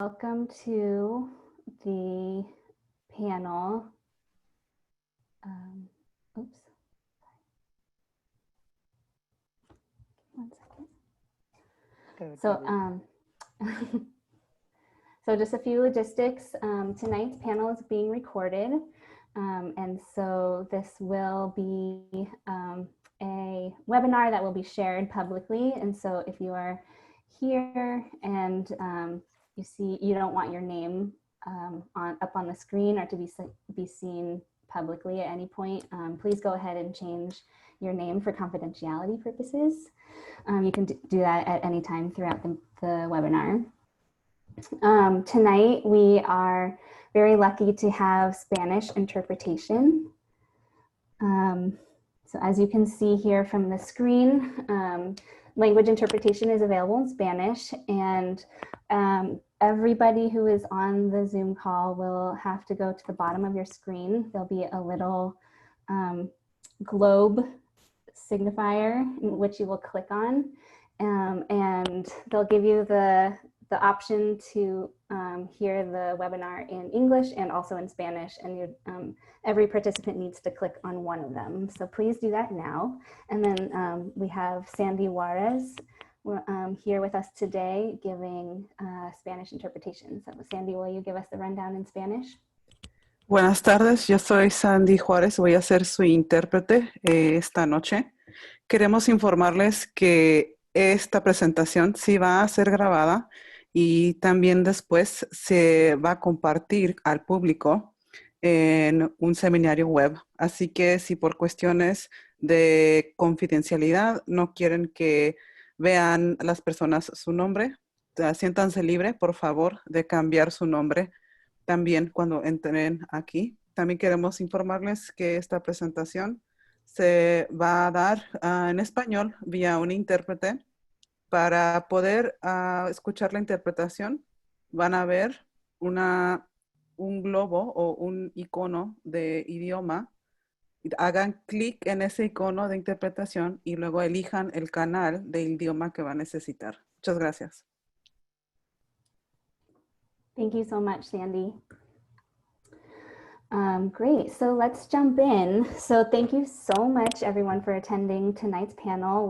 Welcome to the panel. Oops. One second. So just a few logistics. Tonight's panel is being recorded. And so this will be a webinar that will be shared publicly. And so if you are here and you don't want your name up on the screen or to be seen publicly at any point, please go ahead and change your name for confidentiality purposes. You can do that at any time throughout the webinar. Tonight we are very lucky to have Spanish interpretation. So as you can see here from the screen, language interpretation is available in Spanish, and everybody who is on the Zoom call will have to go to the bottom of your screen. There'll be a little globe signifier which you will click on, and they'll give you the option to hear the webinar in English and also in Spanish, and every participant needs to click on one of them. So please do that now. And then we have Sandy Juarez here with us today giving Spanish interpretation. So Sandy, will you give us the rundown in Spanish? Buenas tardes, yo soy Sandy Juárez, voy a ser su intérprete esta noche. Queremos informarles que esta presentación sí va a ser grabada y también después se va a compartir al público en un seminario web. Así que si por cuestiones de confidencialidad no quieren que vean las personas su nombre, siéntanse libre, por favor, de cambiar su nombre también cuando entren aquí. También queremos informarles que esta presentación se va a dar en español vía un intérprete. Para poder escuchar la interpretación, van a ver un globo o un icono de idioma. Hagan clic en ese icono de interpretación y luego elijan el canal de idioma que va a necesitar. Muchas gracias. Thank you so much, Sandy. Great, so let's jump in. So thank you so much everyone for attending tonight's panel.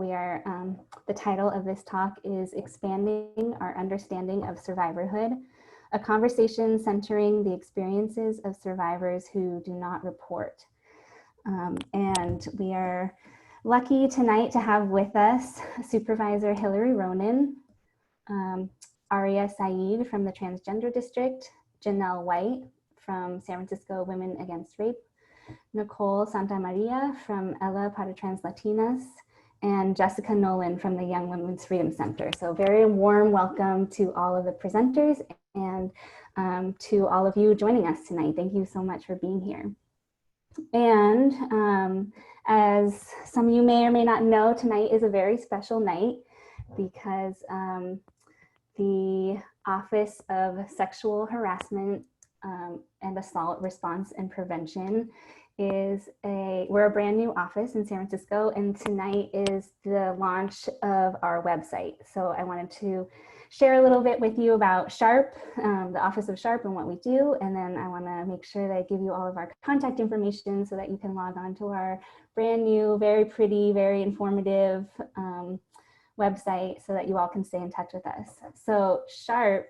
The title of this talk is Expanding Our Understanding of Survivorhood, a conversation centering the experiences of survivors who do not report. And we are lucky tonight to have with us Supervisor Hilary Ronen, Aria Saeed from the Transgender District, Janelle White from San Francisco Women Against Rape, Nicole Santamaria from Ella para Trans Latinas, and Jessica Nolan from the Young Women's Freedom Center. So very warm welcome to all of the presenters and to all of you joining us tonight. Thank you so much for being here. And as some of you may or may not know, tonight is a very special night because the Office of Sexual Harassment and Assault Response and Prevention we're a brand new office in San Francisco, and tonight is the launch of our website. So I wanted to share a little bit with you about SHARP, the Office of SHARP and what we do, and then I want to make sure that I give you all of our contact information so that you can log on to our brand new, very pretty, very informative website so that you all can stay in touch with us. So SHARP,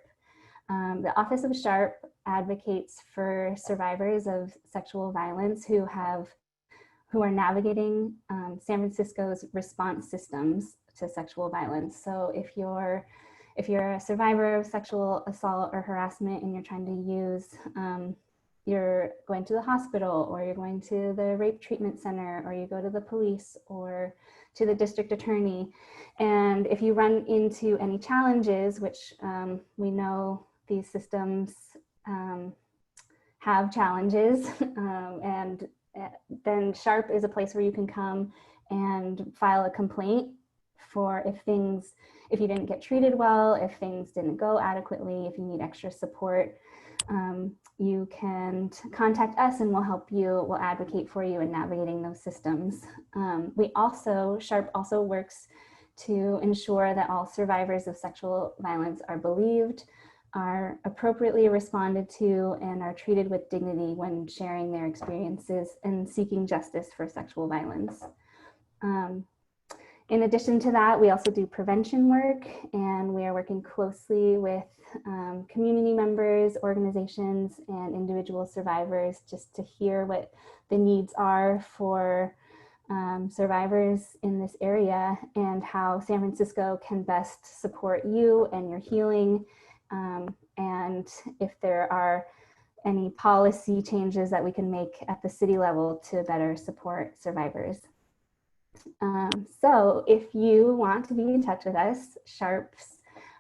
the Office of SHARP advocates for survivors of sexual violence who are navigating San Francisco's response systems to sexual violence. So if you're a survivor of sexual assault or harassment and you're trying to use, you're going to the hospital, or you're going to the rape treatment center, or you go to the police or to the district attorney, and if you run into any challenges, which we know these systems have challenges, and then SHARP is a place where you can come and file a complaint for if you didn't get treated well, if things didn't go adequately, if you need extra support. You can contact us and we'll help you, we'll advocate for you in navigating those systems. SHARP also works to ensure that all survivors of sexual violence are believed, are appropriately responded to and are treated with dignity when sharing their experiences and seeking justice for sexual violence. In addition to that, we also do prevention work, and we are working closely with community members, organizations, and individual survivors just to hear what the needs are for survivors in this area and how San Francisco can best support you and your healing, and if there are any policy changes that we can make at the city level to better support survivors. So if you want to be in touch with us, Sharp's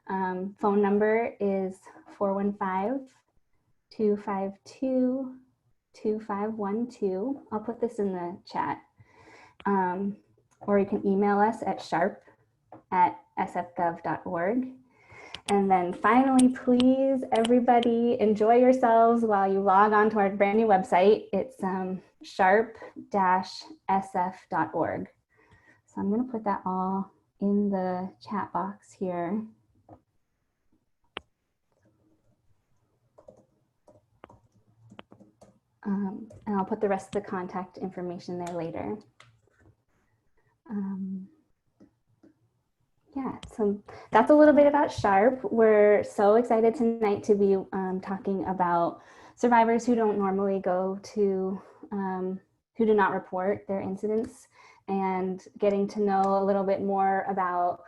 phone number is 415-252-2512. I'll put this in the chat. Or you can email us at sharp@sfgov.org. And then finally, please, everybody, enjoy yourselves while you log on to our brand new website. It's sharp-sf.org. So I'm going to put that all in the chat box here. And I'll put the rest of the contact information there later. Yeah, so that's a little bit about Sharp. We're so excited tonight to be talking about survivors who don't normally go to, who do not report their incidents, and getting to know a little bit more about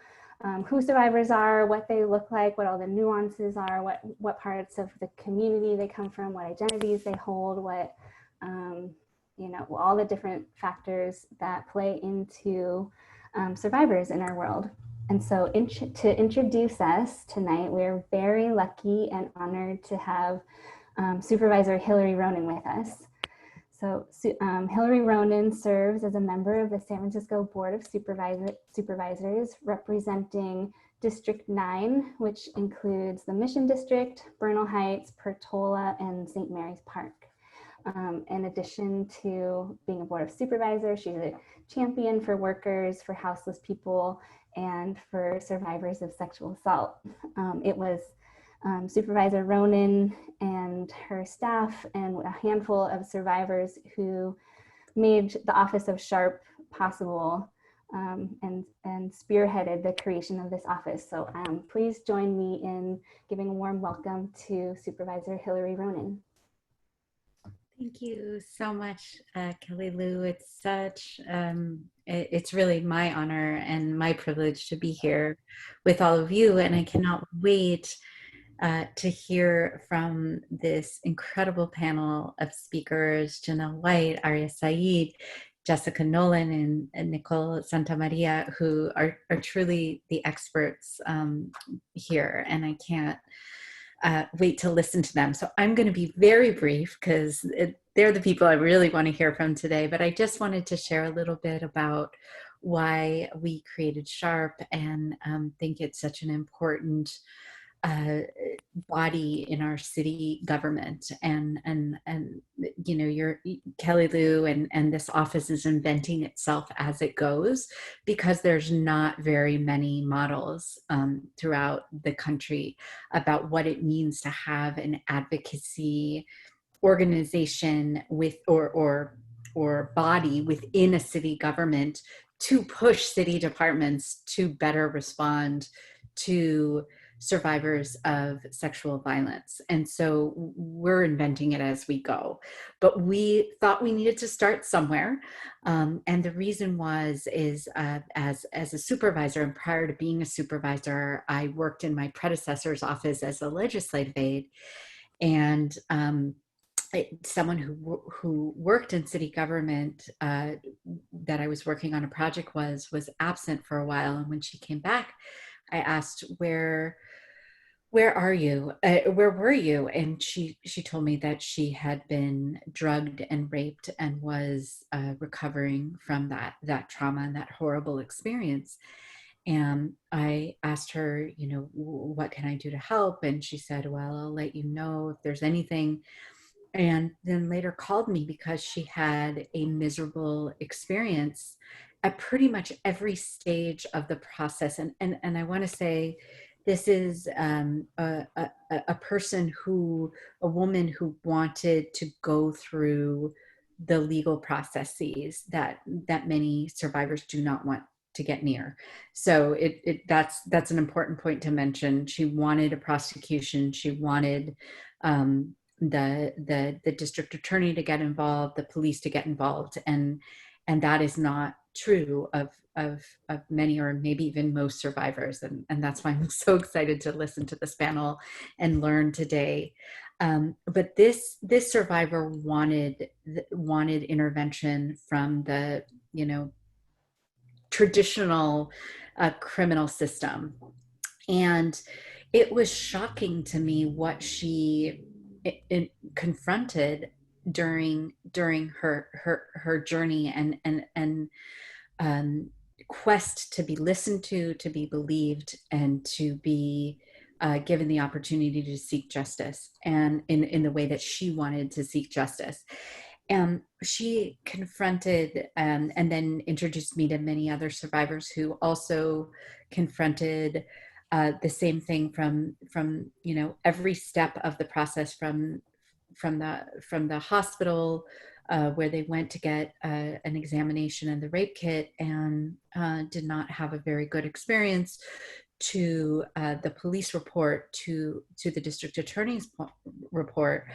who survivors are, what they look like, what all the nuances are, what parts of the community they come from, what identities they hold, what, you know, all the different factors that play into survivors in our world. And so to introduce us tonight, we're very lucky and honored to have Supervisor Hilary Ronen with us. So Hilary Ronen serves as a member of the San Francisco Board of Supervisors, representing District 9, which includes the Mission District, Bernal Heights, Portola, and St. Mary's Park. In addition to being a Board of Supervisors, she's a champion for workers, for houseless people, and for survivors of sexual assault. It was Supervisor Ronen and her staff and a handful of survivors who made the Office of Sharp possible, and spearheaded the creation of this office. So please join me in giving a warm welcome to Supervisor Hilary Ronen. Thank you so much, KellyLou. It's such, it's really my honor and my privilege to be here with all of you. And I cannot wait to hear from this incredible panel of speakers, Janelle White, Aria, Jessica Nolan, and Nicole Santamaria, who are truly the experts here. And I can't wait to listen to them. So I'm going to be very brief because they're the people I really want to hear from today. But I just wanted to share a little bit about why we created Sharp, and think it's such an important body in our city government. And you know, KellyLou and this office is inventing itself as it goes, because there's not very many models throughout the country about what it means to have an advocacy organization with or body within a city government to push city departments to better respond to survivors of sexual violence. And so we're inventing it as we go. But we thought we needed to start somewhere. And the reason is as a supervisor, and prior to being a supervisor, I worked in my predecessor's office as a legislative aide. And someone who worked in city government that I was working on a project was absent for a while. And when she came back, I asked, where are you? Where were you? And she told me that she had been drugged and raped and was recovering from that trauma and that horrible experience. And I asked her, you know, what can I do to help? And she said, well, I'll let you know if there's anything. And then later called me because she had a miserable experience at pretty much every stage of the process. And I want to say This is a person a woman who wanted to go through the legal processes that many survivors do not want to get near. So that's an important point to mention. She wanted a prosecution. She wanted the district attorney to get involved, the police to get involved, and that is not true of many, or maybe even most, survivors. And that's why I'm so excited to listen to this panel and learn today. But this survivor wanted intervention from the traditional criminal system, and it was shocking to me what she confronted during her journey and quest to be listened to be believed, and to be given the opportunity to seek justice, and in the way that she wanted to seek justice. She confronted and then introduced me to many other survivors who also confronted the same thing from every step of the process, from the hospital where they went to get an examination and the rape kit, and did not have a very good experience, to the police report, to the district attorney's report,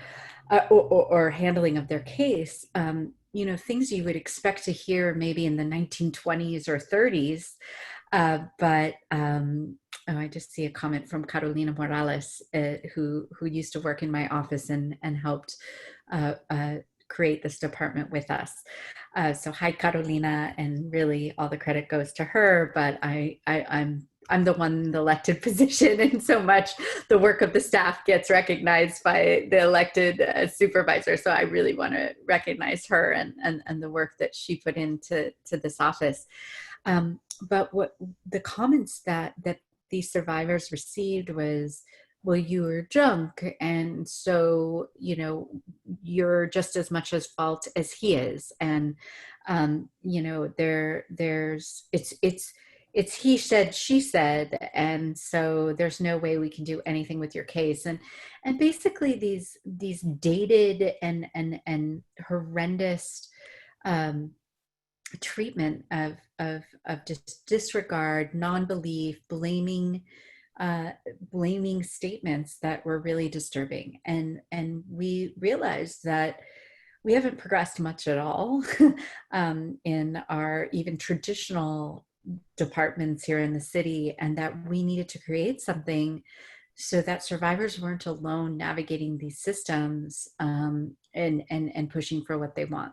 or handling of their case. Things you would expect to hear maybe in the 1920s or 30s. But I just see a comment from Carolina Morales, who used to work in my office and helped create this department with us. So hi, Carolina, and really all the credit goes to her, but I'm the one in the elected position, and so much the work of the staff gets recognized by the elected supervisor. So I really want to recognize her and the work that she put into this office. But what the comments that these survivors received was, well, you were drunk, and so you're just as much as fault as he is, and it's he said, she said, and so there's no way we can do anything with your case. And basically these dated and horrendous treatment of disregard, non-belief, blaming statements that were really disturbing. And we realized that we haven't progressed much at all in our even traditional departments here in the city, and that we needed to create something so that survivors weren't alone navigating these systems and pushing for what they want.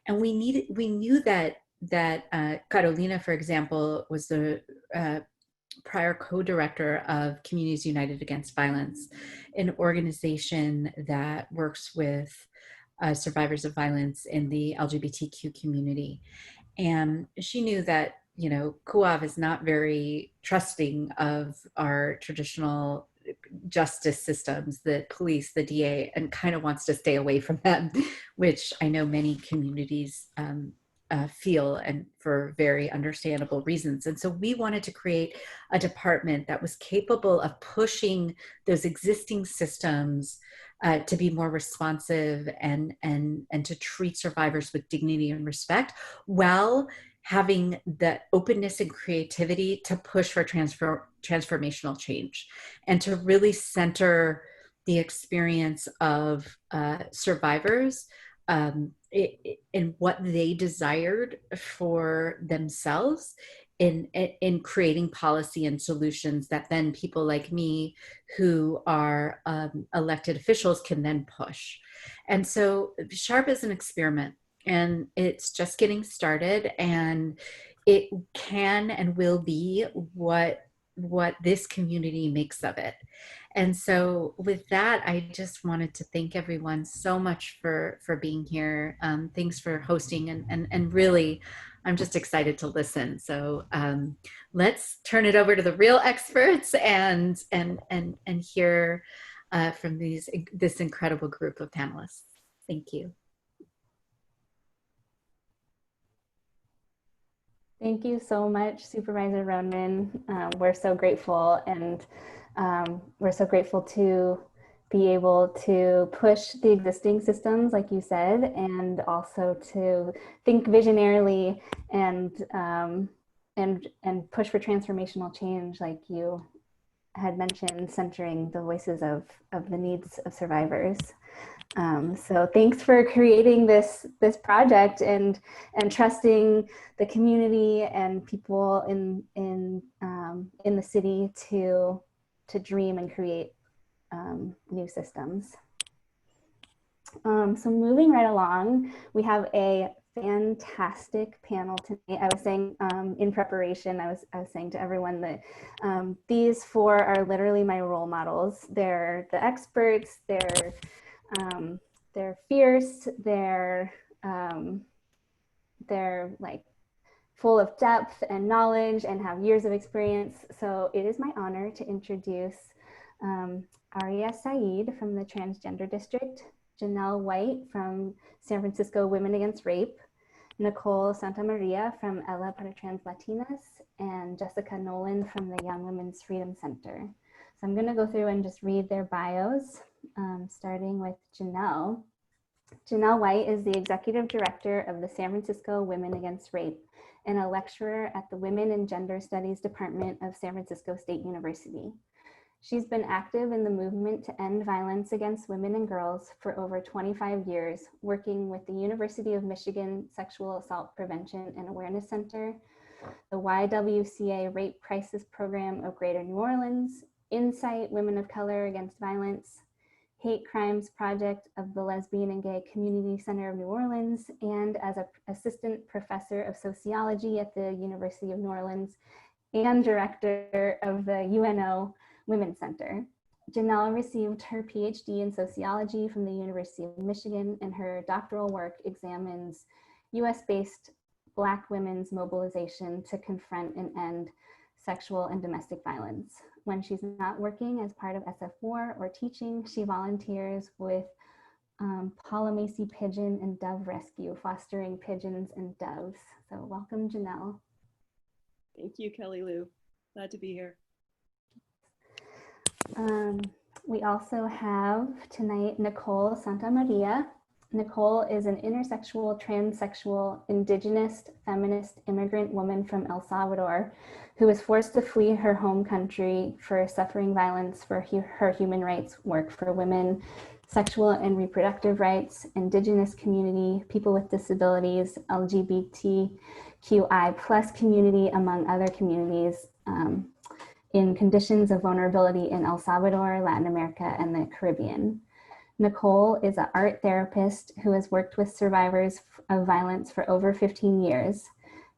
And we knew that Carolina, for example, was the prior co-director of Communities United Against Violence, an organization that works with survivors of violence in the LGBTQ community. And she knew that, CUAV is not very trusting of our traditional justice systems, the police, the DA, and kind of wants to stay away from them, which I know many communities feel, and for very understandable reasons. And so we wanted to create a department that was capable of pushing those existing systems to be more responsive and to treat survivors with dignity and respect, while having the openness and creativity to push for transformational change, and to really center the experience of survivors in what they desired for themselves, in creating policy and solutions that then people like me, who are elected officials, can then push. And so SHARP is an experiment, and it's just getting started, and it can and will be what this community makes of it. And so with that, I just wanted to thank everyone so much for being here. Thanks for hosting, and really, I'm just excited to listen. So let's turn it over to the real experts and hear from this incredible group of panelists. Thank you. Thank you so much, Supervisor Ronan. We're so grateful, and we're so grateful to be able to push the existing systems, like you said, and also to think visionarily and push for transformational change, like you had mentioned, centering the voices of the needs of survivors. So thanks for creating this project and trusting the community and people in the city to dream and create new systems. So moving right along, we have a fantastic panel tonight. I was saying in preparation, I was saying to everyone that these four are literally my role models. They're the experts. They're fierce. They're like full of depth and knowledge and have years of experience. So it is my honor to introduce Aria Saeed from the Transgender District, Janelle White from San Francisco Women Against Rape, Nicole Santamaria from Ella para Trans Latinas, and Jessica Nolan from the Young Women's Freedom Center. So I'm going to go through and just read their bios, starting with Janelle. Janelle White is the Executive Director of the San Francisco Women Against Rape and a lecturer at the Women and Gender Studies Department of San Francisco State University. She's been active in the movement to end violence against women and girls for over 25 years, working with the University of Michigan Sexual Assault Prevention and Awareness Center, the YWCA Rape Crisis Program of Greater New Orleans, Insight Women of Color Against Violence, Hate Crimes Project of the Lesbian and Gay Community Center of New Orleans, and as an assistant professor of sociology at the University of New Orleans and director of the UNO Women's Center. Janelle received her PhD in sociology from the University of Michigan, and her doctoral work examines US-based Black women's mobilization to confront and end sexual and domestic violence. When she's not working as part of SF4 or teaching, she volunteers with Polymacy Pigeon and Dove Rescue, fostering pigeons and doves. So welcome, Janelle. Thank you, KellyLou. Glad to be here. We also have tonight Nicole Santamaria. Nicole is an intersexual, transsexual, indigenous, feminist immigrant woman from El Salvador who was forced to flee her home country for suffering violence for her human rights work for women, sexual and reproductive rights, indigenous community, people with disabilities, LGBTQI plus community, among other communities, in conditions of vulnerability in El Salvador, Latin America, and the Caribbean. Nicole is an art therapist who has worked with survivors of violence for over 15 years.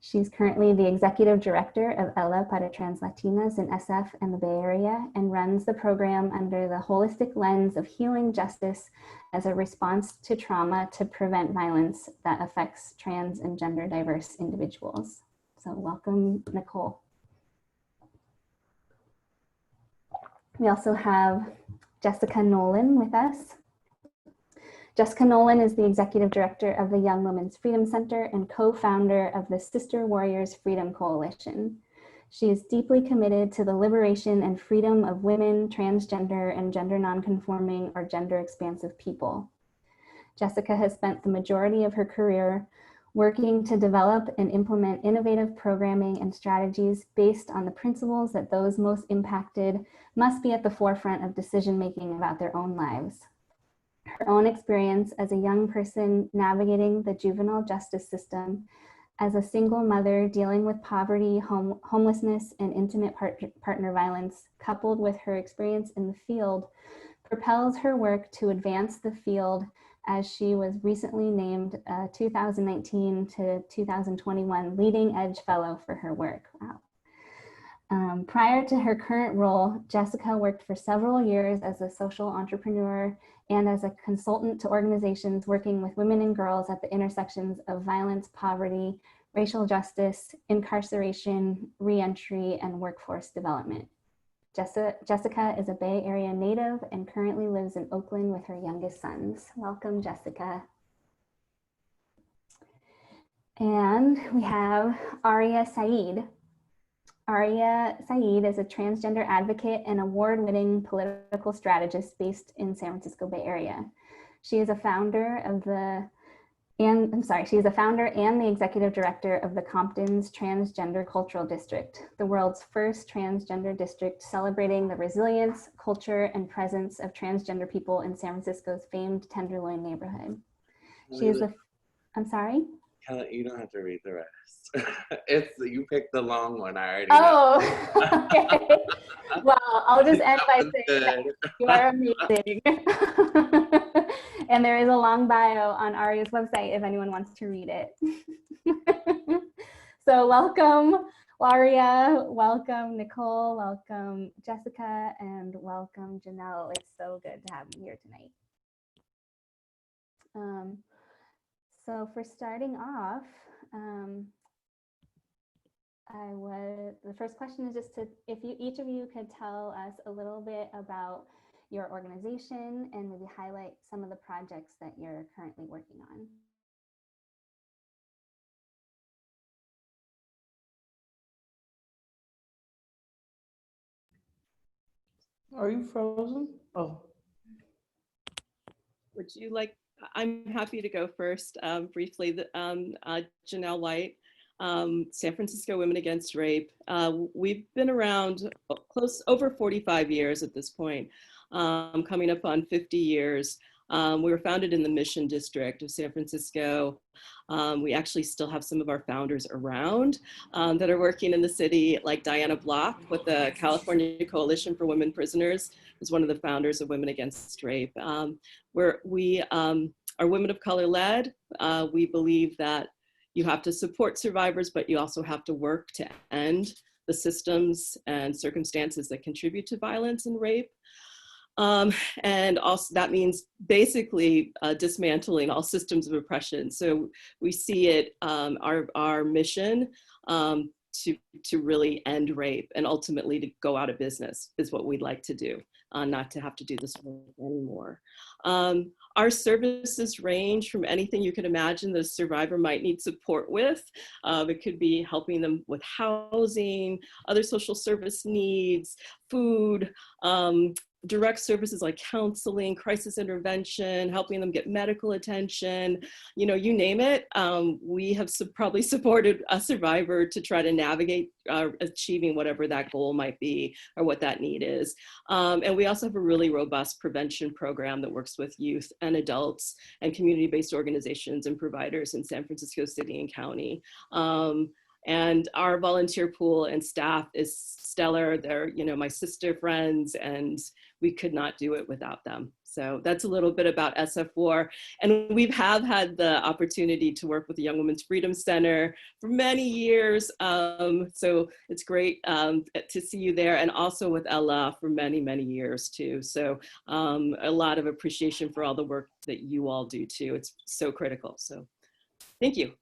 She's currently the executive director of Ella para Trans Latinas in SF and the Bay Area, and runs the program under the holistic lens of healing justice as a response to trauma to prevent violence that affects trans and gender diverse individuals. So welcome, Nicole. We also have Jessica Nolan with us. Jessica Nolan is the executive director of the Young Women's Freedom Center and co-founder of the Sister Warriors Freedom Coalition. She is deeply committed to the liberation and freedom of women, transgender, and gender nonconforming or gender expansive people. Jessica has spent the majority of her career working to develop and implement innovative programming and strategies based on the principles that those most impacted must be at the forefront of decision-making about their own lives. Her own experience as a young person navigating the juvenile justice system, as a single mother dealing with poverty, homelessness, and intimate partner violence, coupled with her experience in the field, propels her work to advance the field as she was recently named 2019 to 2021 Leading Edge Fellow for her work. Wow. Prior to her current role, Jessica worked for several years as a social entrepreneur and as a consultant to organizations working with women and girls at the intersections of violence, poverty, racial justice, incarceration, reentry, and workforce development. Jessica is a Bay Area native and currently lives in Oakland with her youngest sons. Welcome, Jessica. And we have Aria Saeed. Aria Saeed is a transgender advocate and award-winning political strategist based in San Francisco Bay Area. She is a founder of she is a founder and the executive director of the Compton's Transgender Cultural District, the world's first transgender district celebrating the resilience, culture, and presence of transgender people in San Francisco's famed Tenderloin neighborhood. She is I'm sorry? Kelly, you don't have to read the rest. You picked the long one. I already know. Okay. Well, I'll just end by saying that you are amazing. And there is a long bio on Aria's website if anyone wants to read it. So welcome, Aria, welcome, Nicole, welcome, Jessica, and welcome, Janelle. It's so good to have you here tonight. So for starting off, the first question is just if each of you could tell us a little bit about your organization and maybe highlight some of the projects that you're currently working on. Are you frozen? Oh. Would you like, I'm happy to go first briefly. Janelle White, San Francisco Women Against Rape. We've been around over 45 years at this point, coming up on 50 years. We were founded in the Mission District of San Francisco. We actually still have some of our founders around that are working in the city, like Diana Block with the California Coalition for Women Prisoners, is one of the founders of Women Against Rape. We are women of color led. We believe that you have to support survivors, but you also have to work to end the systems and circumstances that contribute to violence and rape. And also that means basically dismantling all systems of oppression. So we see it, our mission to really end rape and ultimately to go out of business is what we'd like to do, not to have to do this work anymore. Our services range from anything you could imagine the survivor might need support with. It could be helping them with housing, other social service needs, food, direct services like counseling, crisis intervention, helping them get medical attention, you name it. We have probably supported a survivor to try to navigate achieving whatever that goal might be or what that need is. And we also have a really robust prevention program that works with youth and adults and community-based organizations and providers in San Francisco City and County. And our volunteer pool and staff is stellar. They're, my sister friends, and we could not do it without them. So that's a little bit about SF4. And we have had the opportunity to work with the Young Women's Freedom Center for many years. So it's great to see you there, and also with Ella for many, many years too. So a lot of appreciation for all the work that you all do too. It's so critical. So thank you.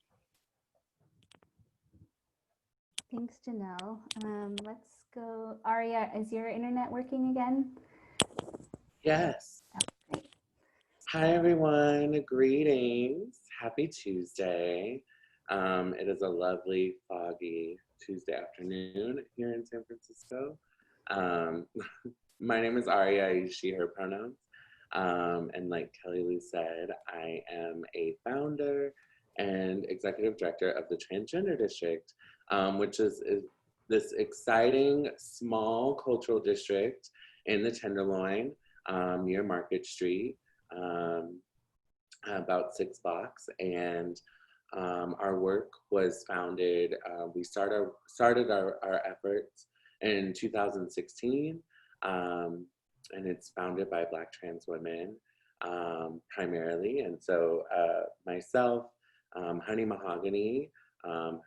Thanks, Janelle. Let's go. Aria, is your internet working again? Yes. Oh, great. Hi, everyone. Greetings. Happy Tuesday. It is a lovely, foggy Tuesday afternoon here in San Francisco. My name is Aria. I use she, her pronouns. And like KellyLou said, I am a founder and executive director of the Transgender District, which is this exciting small cultural district in the Tenderloin near Market Street, about 6 blocks. And our work was founded, we started our efforts in 2016, and it's founded by Black trans women primarily. And so myself, Honey Mahogany,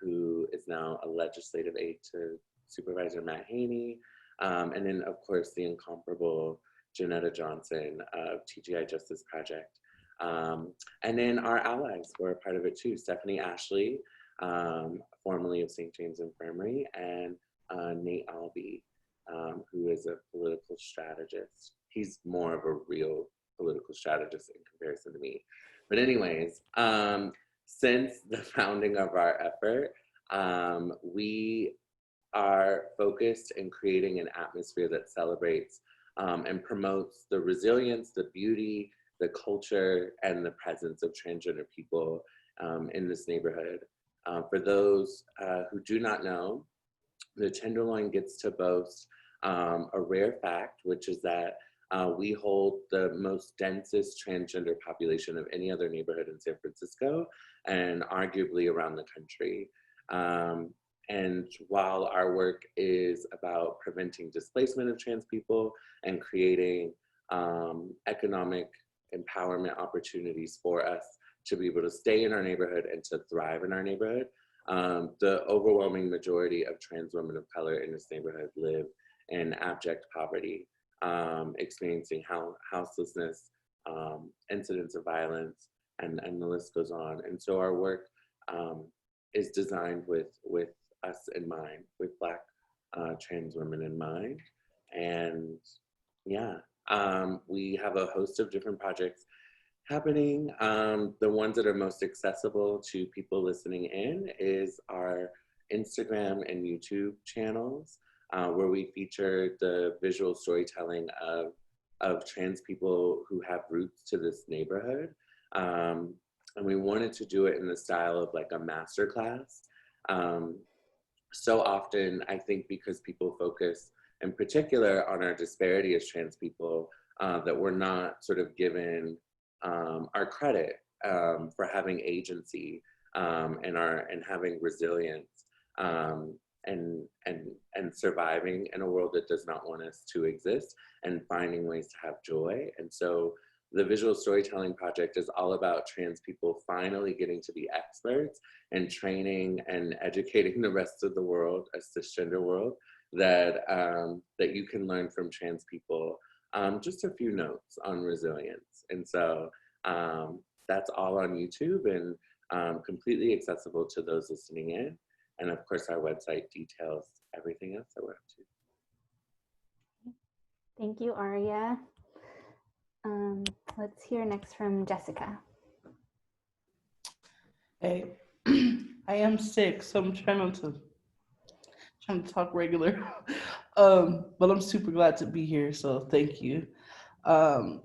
who is now a legislative aide to Supervisor Matt Haney, and then of course the incomparable Janetta Johnson of TGI Justice Project. And then our allies were a part of it too. Stephanie Ashley, formerly of St. James Infirmary, and Nate Albee, who is a political strategist. He's more of a real political strategist in comparison to me. But anyways, since the founding of our effort, we are focused in creating an atmosphere that celebrates and promotes the resilience, the beauty, the culture, and the presence of transgender people in this neighborhood. For those who do not know, the Tenderloin gets to boast a rare fact, which is that we hold the most densest transgender population of any other neighborhood in San Francisco and arguably around the country. And while our work is about preventing displacement of trans people and creating economic empowerment opportunities for us to be able to stay in our neighborhood and to thrive in our neighborhood, the overwhelming majority of trans women of color in this neighborhood live in abject poverty, experiencing houselessness, incidents of violence, and the list goes on. And so our work is designed with us in mind, with Black trans women in mind. And yeah, we have a host of different projects happening. The ones that are most accessible to people listening in is our Instagram and YouTube channels, where we feature the visual storytelling of trans people who have roots to this neighborhood. And we wanted to do it in the style of like a masterclass. So often, I think because people focus in particular on our disparity as trans people, that we're not sort of given our credit for having agency and having resilience and surviving in a world that does not want us to exist and finding ways to have joy. And so the Visual Storytelling Project is all about trans people finally getting to be experts and training and educating the rest of the world, a cisgender world, that that you can learn from trans people just a few notes on resilience. And so that's all on YouTube and completely accessible to those listening in. And of course, our website details everything else that we're up to. Thank you, Aria. Let's hear next from Jessica. Hey, I am sick, so I'm trying to talk regular. But I'm super glad to be here, so thank you. My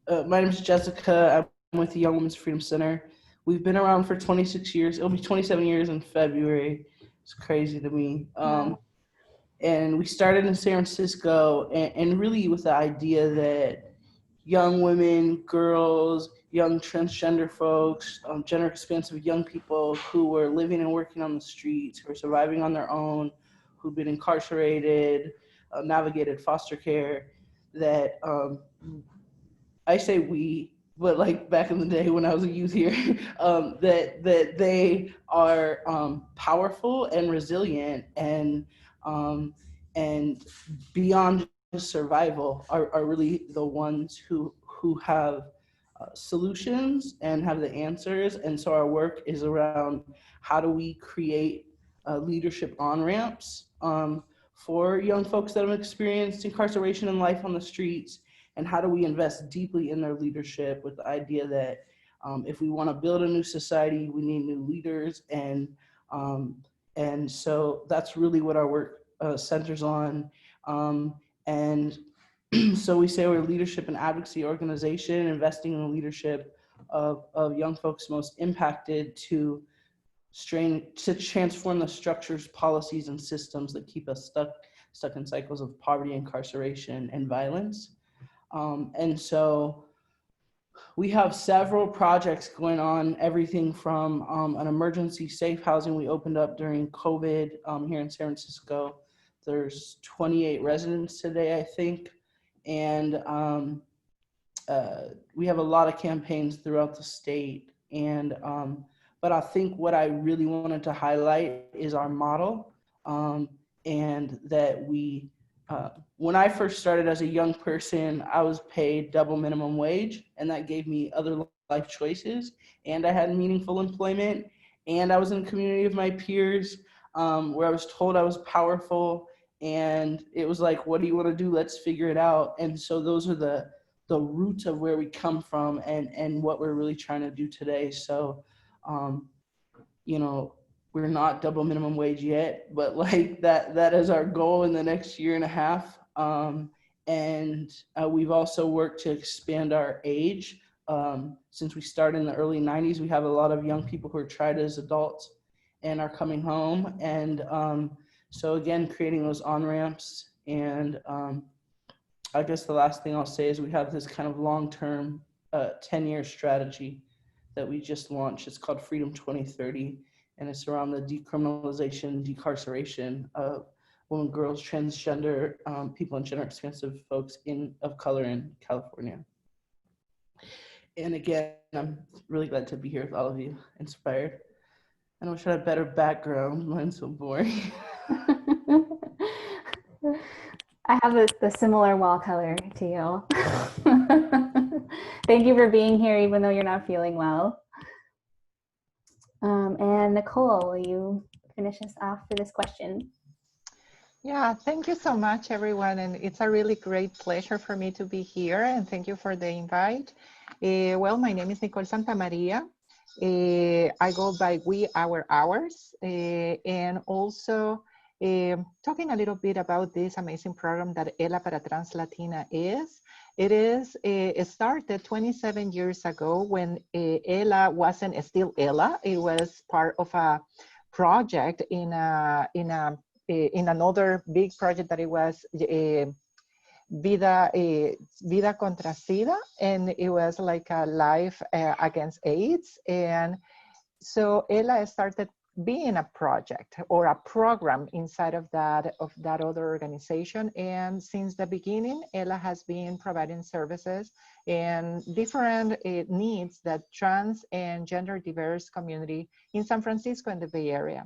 name is Jessica. I'm with the Young Women's Freedom Center. We've been around for 26 years. It'll be 27 years in February. It's crazy to me. And we started in San Francisco, and really with the idea that young women, girls, young transgender folks, gender expansive young people who were living and working on the streets, who were surviving on their own, who've been incarcerated, navigated foster care, that I say we, but like back in the day when I was a youth here, that they are powerful and resilient and beyond survival are really the ones who have solutions and have the answers. And so our work is around how do we create leadership on-ramps for young folks that have experienced incarceration and life on the streets, and how do we invest deeply in their leadership with the idea that if we want to build a new society, we need new leaders. And so that's really what our work centers on. And so we say we're a leadership and advocacy organization investing in the leadership of young folks most impacted to transform the structures, policies, and systems that keep us stuck in cycles of poverty, incarceration, and violence. And so we have several projects going on, everything from an emergency safe housing we opened up during COVID here in San Francisco. There's 28 residents today, I think. And we have a lot of campaigns throughout the state. And but I think what I really wanted to highlight is our model, and that we, when I first started as a young person, I was paid double minimum wage, and that gave me other life choices, and I had meaningful employment, and I was in a community of my peers where I was told I was powerful, and it was like, what do you want to do? Let's figure it out. And so those are the roots of where we come from and what we're really trying to do today. So You know, we're not double minimum wage yet, but like that is our goal in the next year and a half. And we've also worked to expand our age. Since we started in the early 90s, we have a lot of young people who are tried as adults and are coming home. And so again, creating those on-ramps. And I guess the last thing I'll say is we have this kind of long-term 10-year strategy that we just launched. It's called Freedom 2030, and it's around the decriminalization, decarceration of women, girls, transgender people, and gender expansive folks of color in California. And again, I'm really glad to be here with all of you, inspired. I wish I had a better background. Mine's so boring. I have a similar wall color to you. Thank you for being here, even though you're not feeling well. And Nicole, will you finish us off for this question? Yeah, thank you so much, everyone. And it's a really great pleasure for me to be here. And thank you for the invite. Well, my name is Nicole Santamaria. I go by We, Our, Ours. And also talking a little bit about this amazing program that ELA para Trans Latina is. It started 27 years ago when ELA wasn't still ELA. It was part of a project in another big project that it was Vida contra SIDA, and it was like a life against AIDS. And so ELA started being a project or a program inside of that other organization. And since the beginning, ELA has been providing services and different needs that trans and gender diverse community in San Francisco and the Bay Area.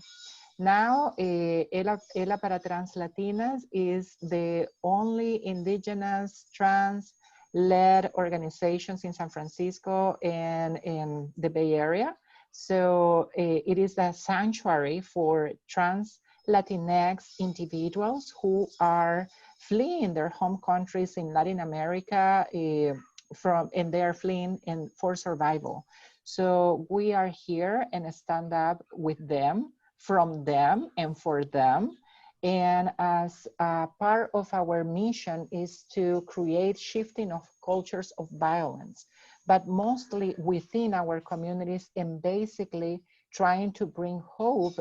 Now, ELA para Trans Latinas is the only indigenous trans-led organizations in San Francisco and in the Bay Area. So it is a sanctuary for trans Latinx individuals who are fleeing their home countries in Latin America and they are fleeing for survival. So we are here and stand up with them, from them and for them. And as a part of our mission is to create shifting of cultures of violence, but mostly within our communities, and basically trying to bring hope,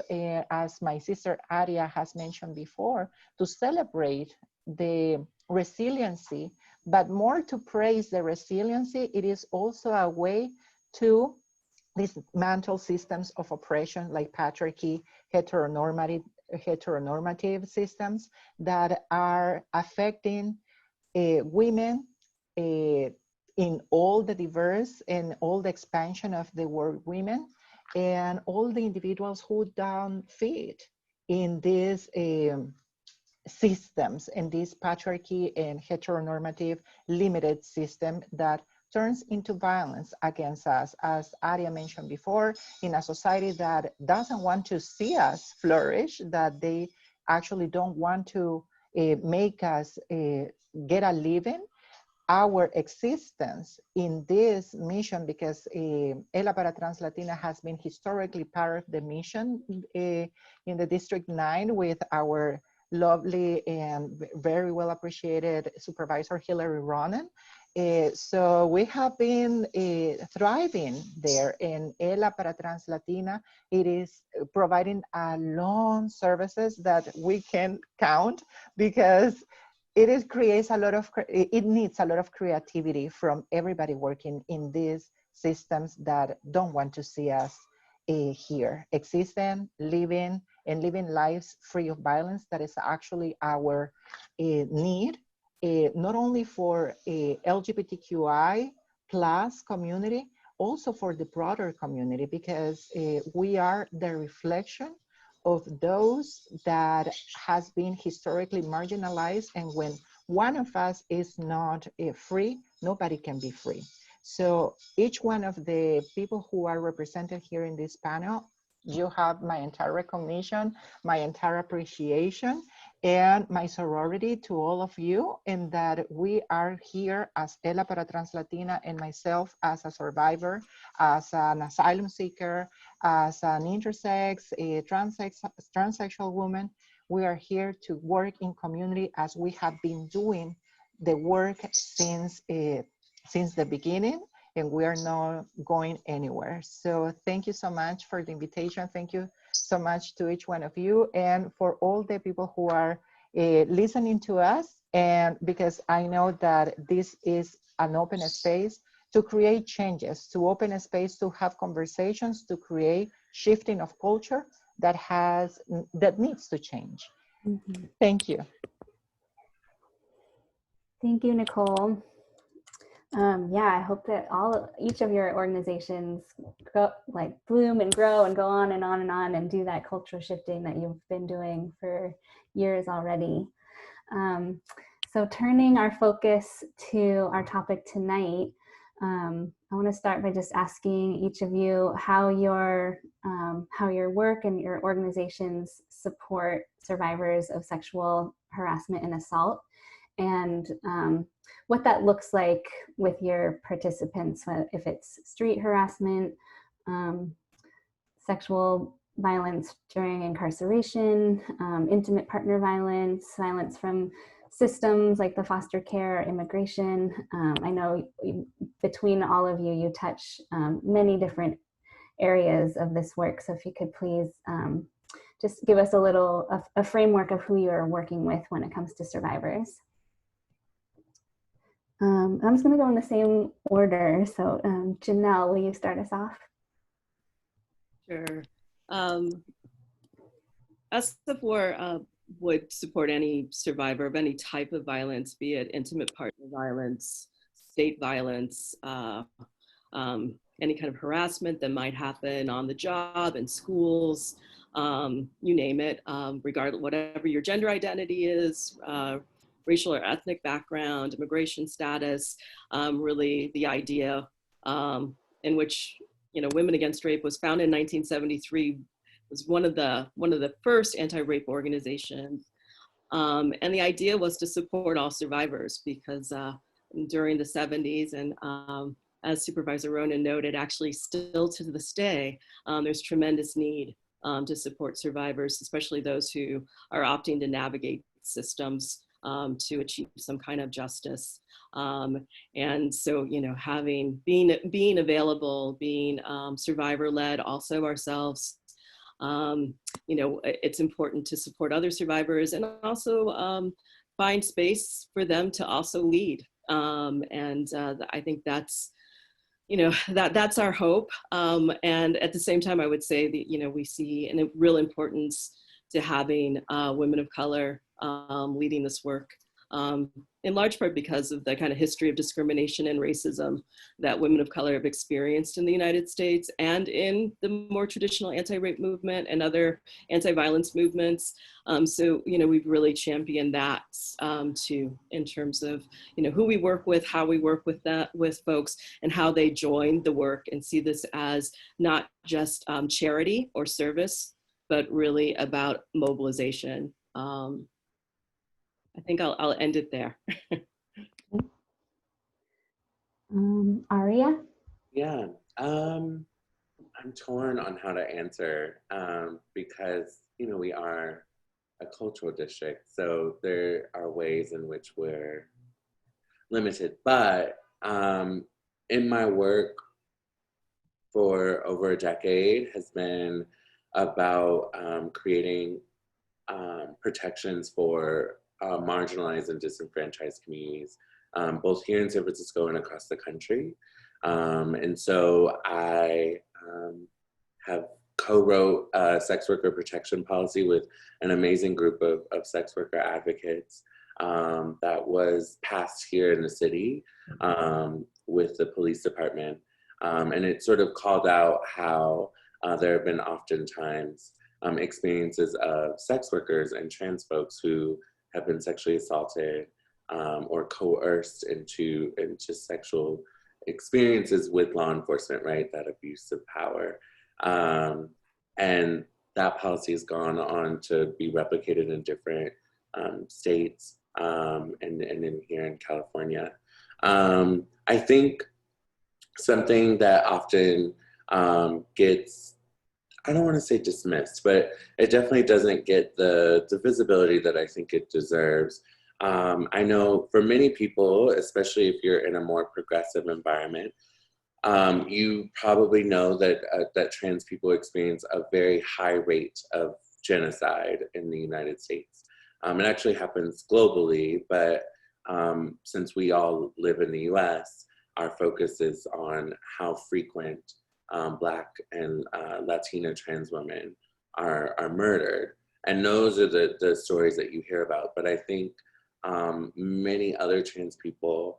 as my sister Aria has mentioned before, to celebrate the resiliency, but more to praise the resiliency. It is also a way to dismantle systems of oppression like patriarchy, heteronormative systems that are affecting women in all the diverse and all the expansion of the word women, and all the individuals who don't fit in these systems and this patriarchy and heteronormative limited system that turns into violence against us, as Aria mentioned before, in a society that doesn't want to see us flourish, that they actually don't want to make us get a living. Our existence in this mission, because ELA para Trans Latina has been historically part of the mission in the District 9 with our lovely and very well appreciated Supervisor Hilary Ronen. So we have been thriving there, in ELA para Trans Latina. It is providing a long services that we can count, because it needs a lot of creativity from everybody working in these systems that don't want to see us here, existing, living, and living lives free of violence. That is actually our need, not only for LGBTQI plus community, also for the broader community, because we are the reflection of those that has been historically marginalized. And when one of us is not free, nobody can be free. So each one of the people who are represented here in this panel, you have my entire recognition, my entire appreciation. and my sorority to all of you, and that we are here as Ella para Trans Latina and myself as a survivor, as an asylum seeker, as an intersex, a transsexual woman. We are here to work in community as we have been doing the work since the beginning, and we are not going anywhere. So thank you so much for the invitation. Thank you so much to each one of you, and for all the people who are listening to us. And because I know that this is an open space to create changes, to open a space to have conversations, to create shifting of culture that needs to change. Mm-hmm. Thank you. Thank you, Nicole. Yeah, I hope that each of your organizations bloom and grow and go on and on and on and do that cultural shifting that you've been doing for years already. So turning our focus to our topic tonight, I want to start by just asking each of you how your work and your organizations support survivors of sexual harassment and assault, and what that looks like with your participants, if it's street harassment, sexual violence during incarceration, intimate partner violence, violence from systems like the foster care, immigration. I know between all of you, you touch many different areas of this work. So if you could please just give us a framework of who you are working with when it comes to survivors. I'm just going to go in the same order. So Janelle, will you start us off? Sure. SF4 would support any survivor of any type of violence, be it intimate partner violence, state violence, any kind of harassment that might happen on the job, in schools, you name it, regardless, whatever your gender identity is, racial or ethnic background, immigration status, really the idea in which, Women Against Rape was founded in 1973, was one of the first anti-rape organizations. And the idea was to support all survivors because during the 70s, and as Supervisor Ronan noted, actually still to this day, there's tremendous need to support survivors, especially those who are opting to navigate systems to achieve some kind of justice. And so, being available, being survivor-led also ourselves, it's important to support other survivors and also find space for them to also lead. I think that's, that's our hope. And at the same time, I would say that, we see a real importance to having women of color leading this work, in large part because of the kind of history of discrimination and racism that women of color have experienced in the United States and in the more traditional anti-rape movement and other anti-violence movements. So, we've really championed that too, in terms of, who we work with, how we work with folks, and how they join the work and see this as not just charity or service, but really about mobilization. I think I'll end it there. Aria? Yeah, I'm torn on how to answer because, we are a cultural district, so there are ways in which we're limited. But in my work for over a decade has been about creating protections for marginalized and disenfranchised communities, both here in San Francisco and across the country. And so I have co-wrote a sex worker protection policy with an amazing group of sex worker advocates that was passed here in the city with the police department. And it sort of called out how there have been oftentimes experiences of sex workers and trans folks who have been sexually assaulted or coerced into sexual experiences with law enforcement, right? That abuse of power. And that policy has gone on to be replicated in different states, and then here in California. I think something that often gets, I don't want to say dismissed, but it definitely doesn't get the visibility that I think it deserves. I know for many people, especially if you're in a more progressive environment, you probably know that that trans people experience a very high rate of genocide in the United States. It actually happens globally, but since we all live in the US, our focus is on how frequent Black and Latina trans women are murdered. And those are the stories that you hear about. But I think many other trans people,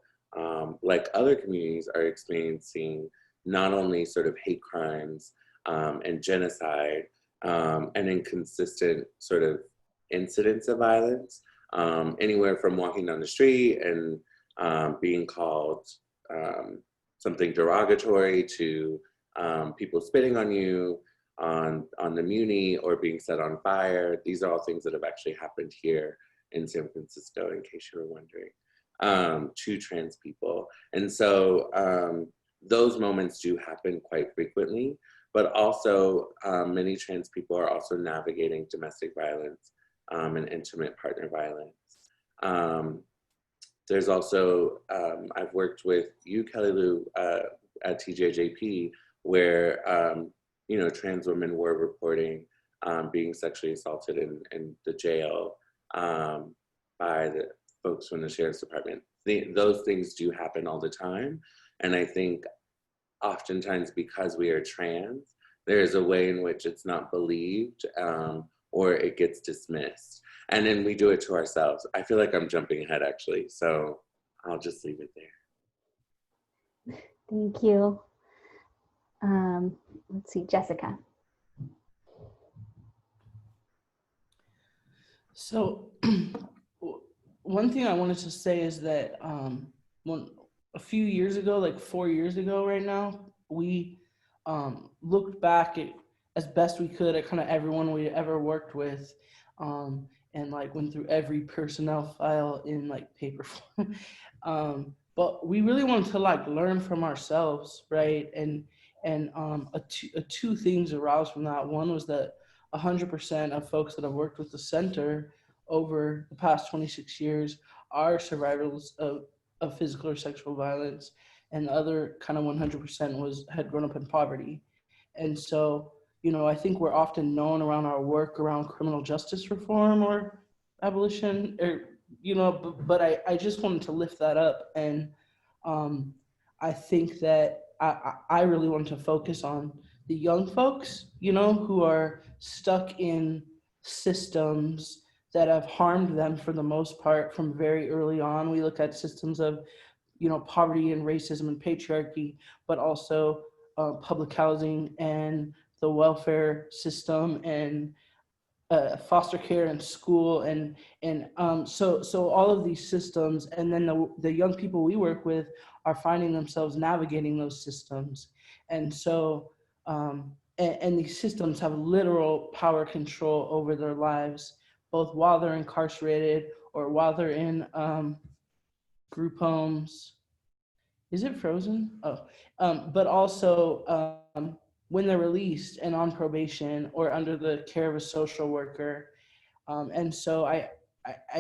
like other communities, are experiencing not only sort of hate crimes and genocide and inconsistent sort of incidents of violence, anywhere from walking down the street and being called something derogatory to people spitting on you on the Muni or being set on fire. These are all things that have actually happened here in San Francisco, in case you were wondering, to trans people. And so those moments do happen quite frequently, but also many trans people are also navigating domestic violence and intimate partner violence. There's also, I've worked with you, KellyLou, at TJJP, where you know, trans women were reporting being sexually assaulted in the jail by the folks from the sheriff's department. Those things do happen all the time. And I think oftentimes because we are trans, there is a way in which it's not believed or it gets dismissed. And then we do it to ourselves. I feel like I'm jumping ahead actually, so I'll just leave it there. Thank you. Let's see, Jessica. So one thing I wanted to say is that a few years ago, like 4 years ago right now, we looked back at, as best we could, at kind of everyone we ever worked with, and like went through every personnel file in like paper form. But we really wanted to like learn from ourselves, right? And two things arose from that. One was that 100% of folks that have worked with the center over the past 26 years are survivors of physical or sexual violence, and the other kind of 100% had grown up in poverty. And so, you know, I think we're often known around our work around criminal justice reform or abolition, or, you know, but I just wanted to lift that up. And I think that I really wanted to focus on the young folks, you know, who are stuck in systems that have harmed them for the most part from very early on. We look at systems of, you know, poverty and racism and patriarchy, but also public housing and the welfare system and foster care and school and so all of these systems, and then the young people we work with are finding themselves navigating those systems. And so and these systems have literal power control over their lives, both while they're incarcerated or while they're in group homes. Is it frozen? Oh, but also when they're released and on probation or under the care of a social worker. And so I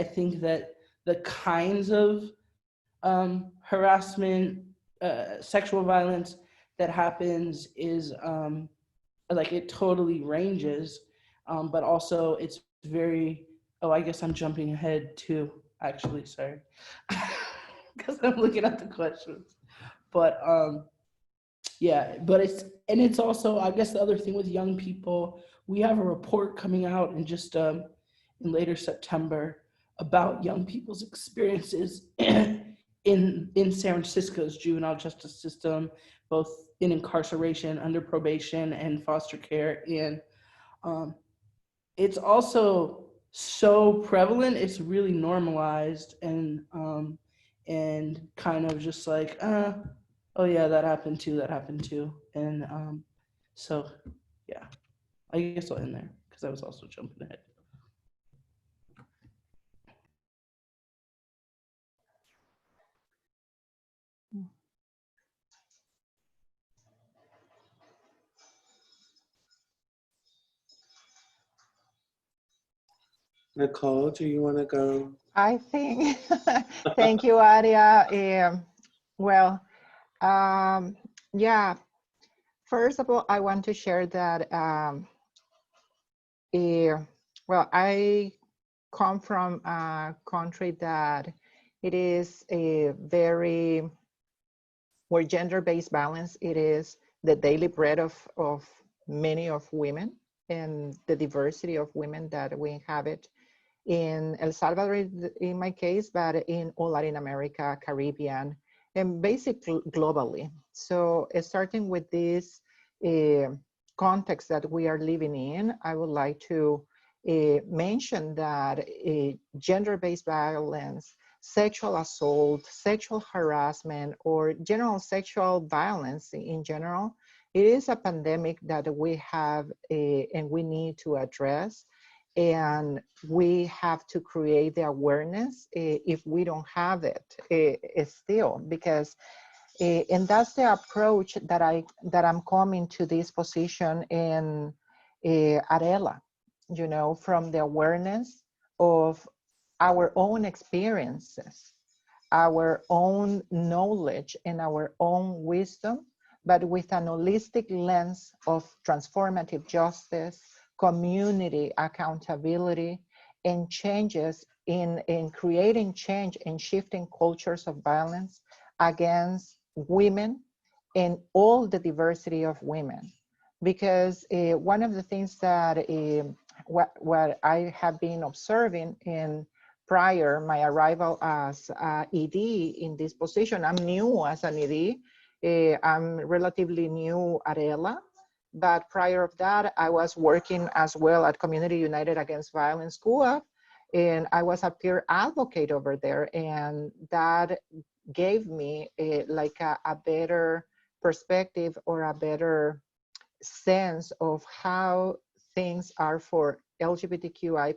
think that the kinds of harassment, sexual violence that happens is like it totally ranges, but also it's very, oh, I guess I'm jumping ahead too, actually, sorry, because I'm looking at the questions. But yeah, but it's also, I guess the other thing with young people, we have a report coming out in just in later September about young people's experiences in San Francisco's juvenile justice system, both in incarceration, under probation, and foster care. And it's also so prevalent, it's really normalized and kind of just like, oh yeah, that happened too. And so yeah, I guess I'll end there because I was also jumping ahead. Nicole, do you want to go? I think, thank you, Aria. Well, yeah, first of all, I want to share that, well, I come from a country that it is a very, where gender-based violence, it is the daily bread of many of women and the diversity of women that we inhabit in El Salvador, in my case, but in all Latin America, Caribbean, and basically globally. So starting with this context that we are living in, I would like to mention that gender-based violence, sexual assault, sexual harassment, or general sexual violence in general, it is a pandemic that we have and we need to address. And we have to create the awareness if we don't have it still, because and that's the approach that I'm coming to this position in Arela, you know, from the awareness of our own experiences, our own knowledge and our own wisdom, but with an holistic lens of transformative justice, community accountability, and changes in creating change and shifting cultures of violence against women and all the diversity of women. Because one of the things that what I have been observing in prior my arrival as ED in this position, I'm new as an ED. I'm relatively new at ELA, but prior of that, I was working as well at Community United Against Violence Co-op, and I was a peer advocate over there, and that gave me a better perspective or a better sense of how things are for LGBTQI+,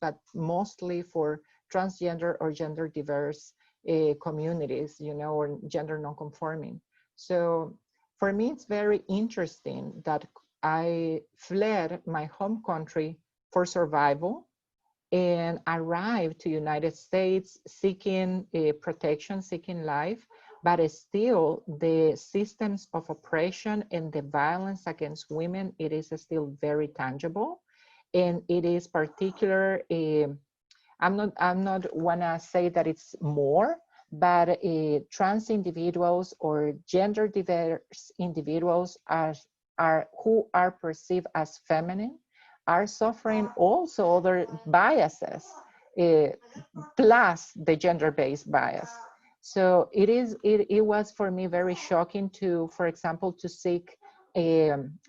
but mostly for transgender or gender diverse communities, you know, or gender non-conforming. So for me, it's very interesting that I fled my home country for survival and arrived to United States seeking protection, seeking life, but still the systems of oppression and the violence against women, it is still very tangible. And it is particular, I'm not wanna say that it's more, but trans individuals or gender diverse individuals who are perceived as feminine are suffering also other biases, plus the gender-based bias. So it was for me very shocking to, for example, to seek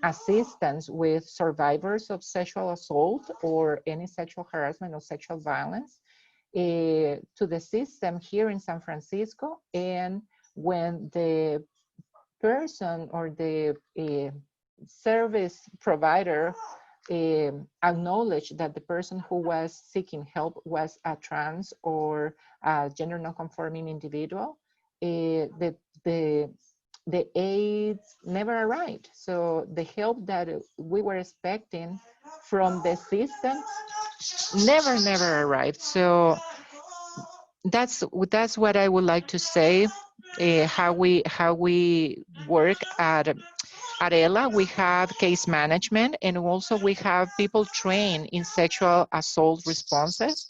assistance with survivors of sexual assault or any sexual harassment or sexual violence to the system here in San Francisco. And when the person or the service provider acknowledged that the person who was seeking help was a trans or a gender non-conforming individual, the aids never arrived. So the help that we were expecting from the system never arrived. So that's what I would like to say. How we work at ELA, we have case management, and also we have people trained in sexual assault responses.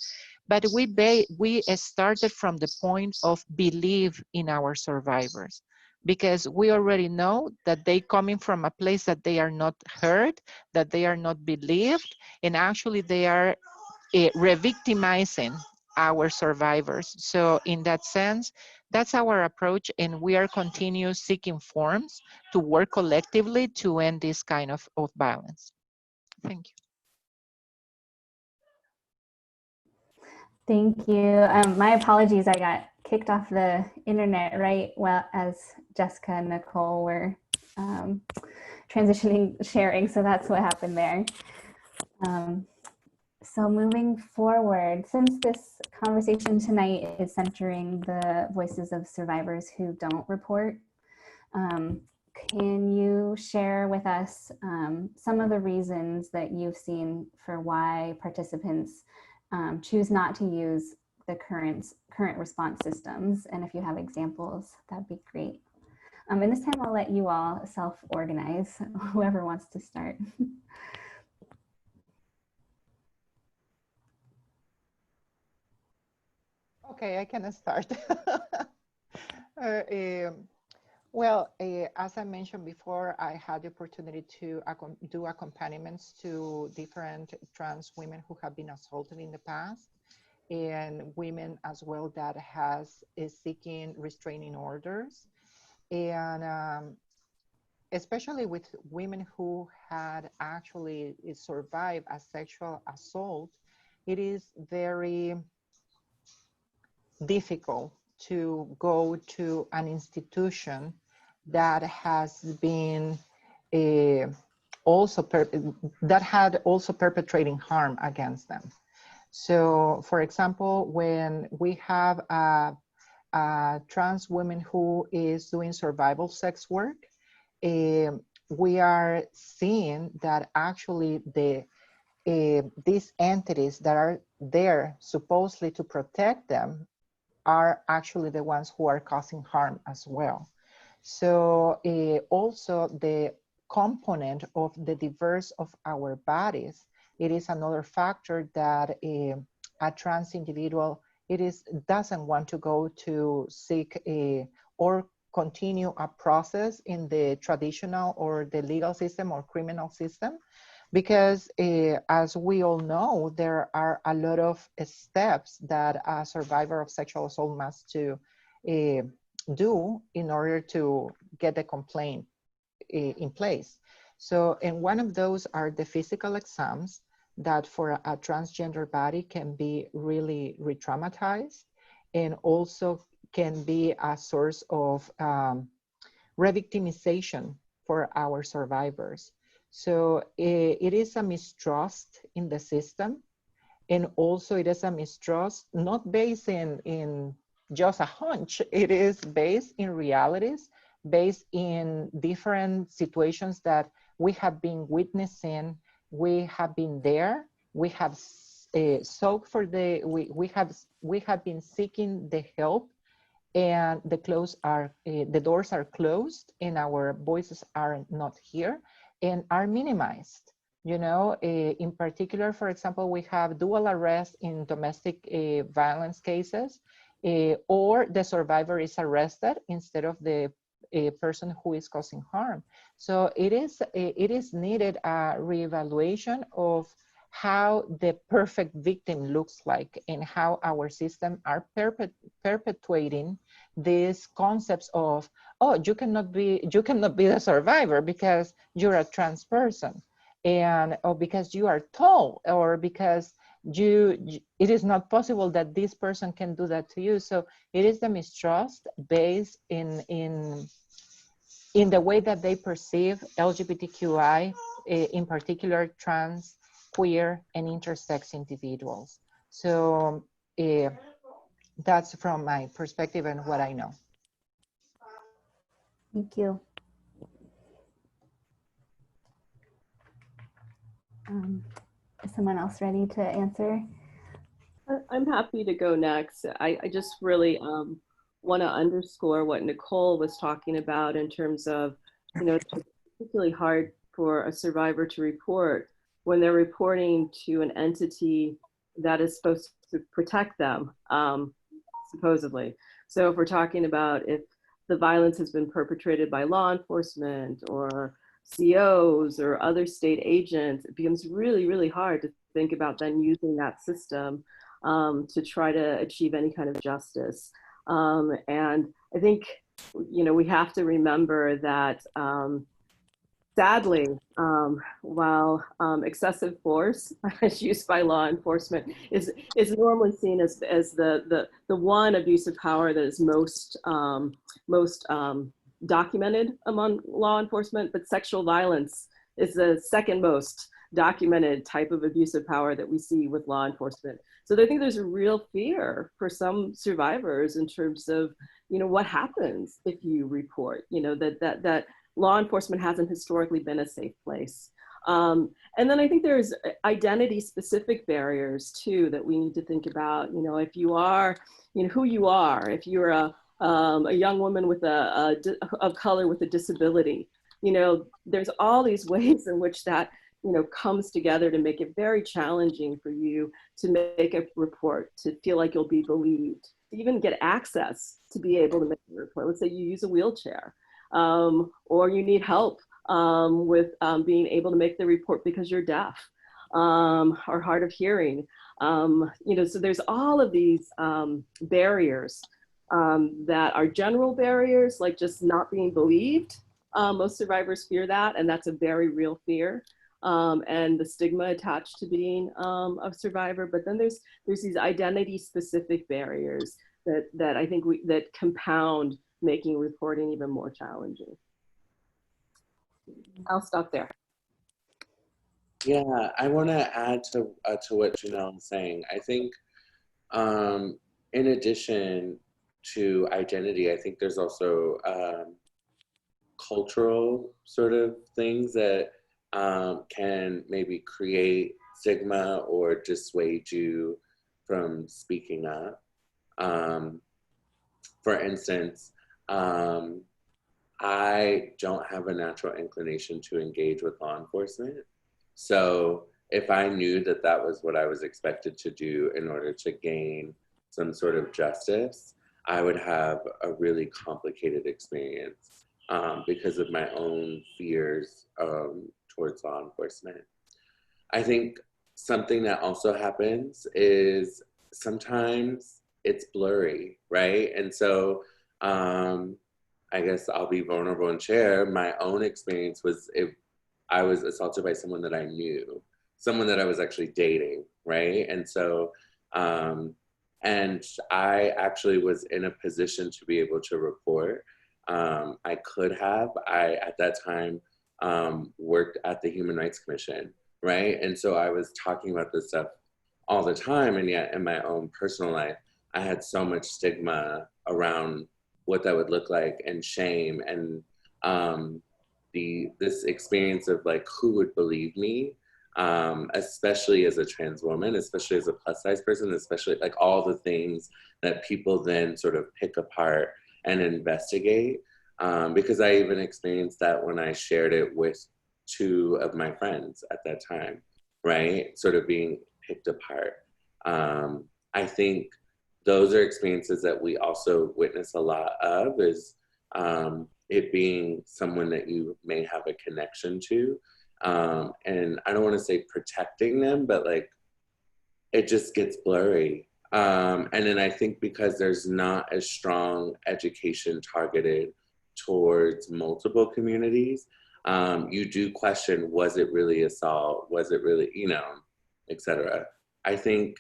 But we started from the point of belief in our survivors, because we already know that they coming from a place that they are not heard, that they are not believed, and actually they are re-victimizing our survivors. So in that sense, that's our approach, and we are continue seeking forms to work collectively to end this kind of violence. Thank you. Thank you. My apologies, I got kicked off the internet right well as Jessica and Nicole were transitioning, sharing, so that's what happened there. So moving forward, since this conversation tonight is centering the voices of survivors who don't report, can you share with us some of the reasons that you've seen for why participants choose not to use the current response systems. And if you have examples, that'd be great. And this time I'll let you all self-organize, whoever wants to start. Okay, I can start. Well, as I mentioned before, I had the opportunity to do accompaniments to different trans women who have been assaulted in the past, and women as well that is seeking restraining orders. And especially with women who had actually survived a sexual assault, it is very difficult to go to an institution that has been that had also perpetrating harm against them. So, for example, when we have a trans woman who is doing survival sex work, we are seeing that actually these entities that are there supposedly to protect them are actually the ones who are causing harm as well. So also the component of the diverse of our bodies, it is another factor that a trans individual doesn't want to go to seek or continue a process in the traditional or the legal system or criminal system, because as we all know, there are a lot of steps that a survivor of sexual assault must to do in order to get the complaint in place. So, and one of those are the physical exams that for a transgender body can be really re-traumatized, and also can be a source of re-victimization for our survivors. So it is a mistrust in the system, and also it is a mistrust not based in just a hunch. It is based in realities, based in different situations that we have been witnessing. We have been there. We have sought for we have been seeking the help, and the doors are closed, and our voices are not here and are minimized. You know, in particular, for example, we have dual arrest in domestic violence cases, or the survivor is arrested instead of the person who is causing harm. So it is needed a reevaluation of how the perfect victim looks like, and how our system are perpetuating these concepts of, oh, you cannot be the survivor because you're a trans person, and or because you are tall, or because it is not possible that this person can do that to you. So it is the mistrust based in the way that they perceive LGBTQI, in particular trans, queer, and intersex individuals. So that's from my perspective and what I know. Thank you. Is someone else ready to answer? I'm happy to go next. I just really want to underscore what Nicole was talking about in terms of, you know, it's particularly hard for a survivor to report when they're reporting to an entity that is supposed to protect them, supposedly. So if we're talking about if the violence has been perpetrated by law enforcement or COs or other state agents, it becomes really, really hard to think about then using that system to try to achieve any kind of justice. And I think, you know, we have to remember that sadly, while excessive force as used by law enforcement is normally seen as the one abuse of power that is most documented among law enforcement, but sexual violence is the second most documented type of abuse of power that we see with law enforcement. So I think there's a real fear for some survivors in terms of, you know, what happens if you report, you know, that law enforcement hasn't historically been a safe place. And then I think there's identity-specific barriers too that we need to think about. You know, if you are, you know, who you are, if you're a young woman with of color with a disability, you know, there's all these ways in which that, you know, comes together to make it very challenging for you to make a report, to feel like you'll be believed, to even get access to be able to make a report. Let's say you use a wheelchair, or you need help with being able to make the report because you're deaf or hard of hearing. You know, so there's all of these barriers that are general barriers, like just not being believed. Most survivors fear that, and that's a very real fear. And the stigma attached to being a survivor. But then there's these identity-specific barriers that I think that compound making reporting even more challenging. I'll stop there. Yeah, I want to add to what Janelle is saying. I think in addition to identity, I think there's also cultural sort of things that can maybe create stigma or dissuade you from speaking up. For instance, I don't have a natural inclination to engage with law enforcement. So if I knew that that was what I was expected to do in order to gain some sort of justice, I would have a really complicated experience because of my own fears towards law enforcement. I think something that also happens is sometimes it's blurry, right? And so I guess I'll be vulnerable and share. My own experience was I was assaulted by someone that I knew, someone that I was actually dating, right? And so, and I actually was in a position to be able to report. I could have. I, at that time, worked at the Human Rights Commission, right? And so I was talking about this stuff all the time, and yet in my own personal life, I had so much stigma around what that would look like and shame and this experience of like who would believe me, especially as a trans woman, especially as a plus size person, especially like all the things that people then sort of pick apart and investigate. Because I even experienced that when I shared it with two of my friends at that time, right? Sort of being picked apart. I think those are experiences that we also witness a lot of, is it being someone that you may have a connection to. And I don't want to say protecting them, but like it just gets blurry. And then I think because there's not as strong education targeted towards multiple communities, you do question, was it really assault? Was it really, you know, et cetera. I think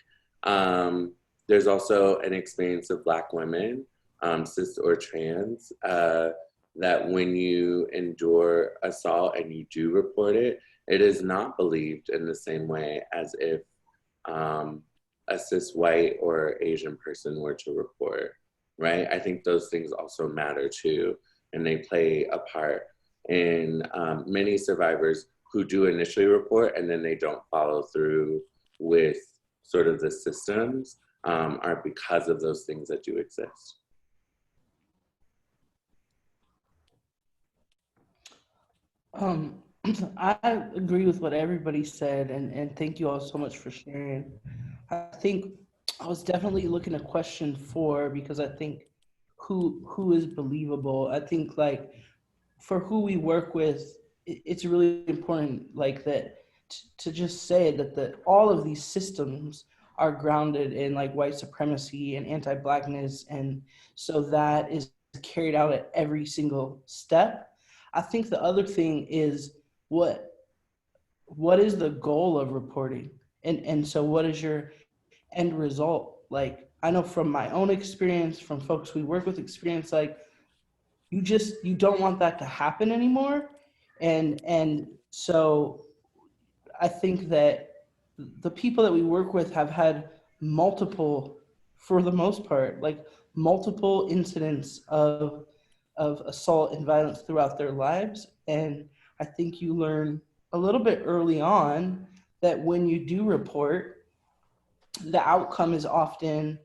there's also an experience of Black women, cis or trans, that when you endure assault and you do report it, it is not believed in the same way as if a cis white or Asian person were to report, right? I think those things also matter too, and they play a part in many survivors who do initially report and then they don't follow through with sort of the systems are because of those things that do exist. I agree with what everybody said, and thank you all so much for sharing. I think I was definitely looking at question 4 because I think who is believable. I think like for who we work with, it's really important like that to just say that all of these systems are grounded in like white supremacy and anti-Blackness, and so that is carried out at every single step. I think the other thing is what is the goal of reporting, and so what is your end result? Like I know from my own experience, from folks we work with experience, like you don't want that to happen anymore, and so I think that the people that we work with have had multiple, for the most part, like multiple incidents of assault and violence throughout their lives. And I think you learn a little bit early on that when you do report, the outcome is often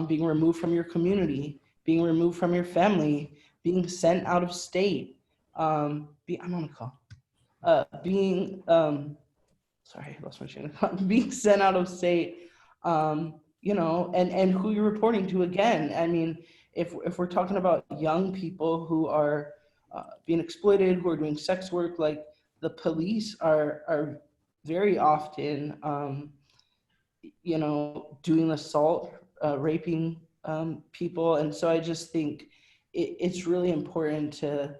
being removed from your community, being removed from your family, being sent out of state. I'm on a call. Being sorry, I lost my train of thought. Being sent out of state, you know, and who you're reporting to again. I mean, if we're talking about young people who are being exploited, who are doing sex work, like the police are very often, you know, doing assault, raping people. And so I just think it's really important to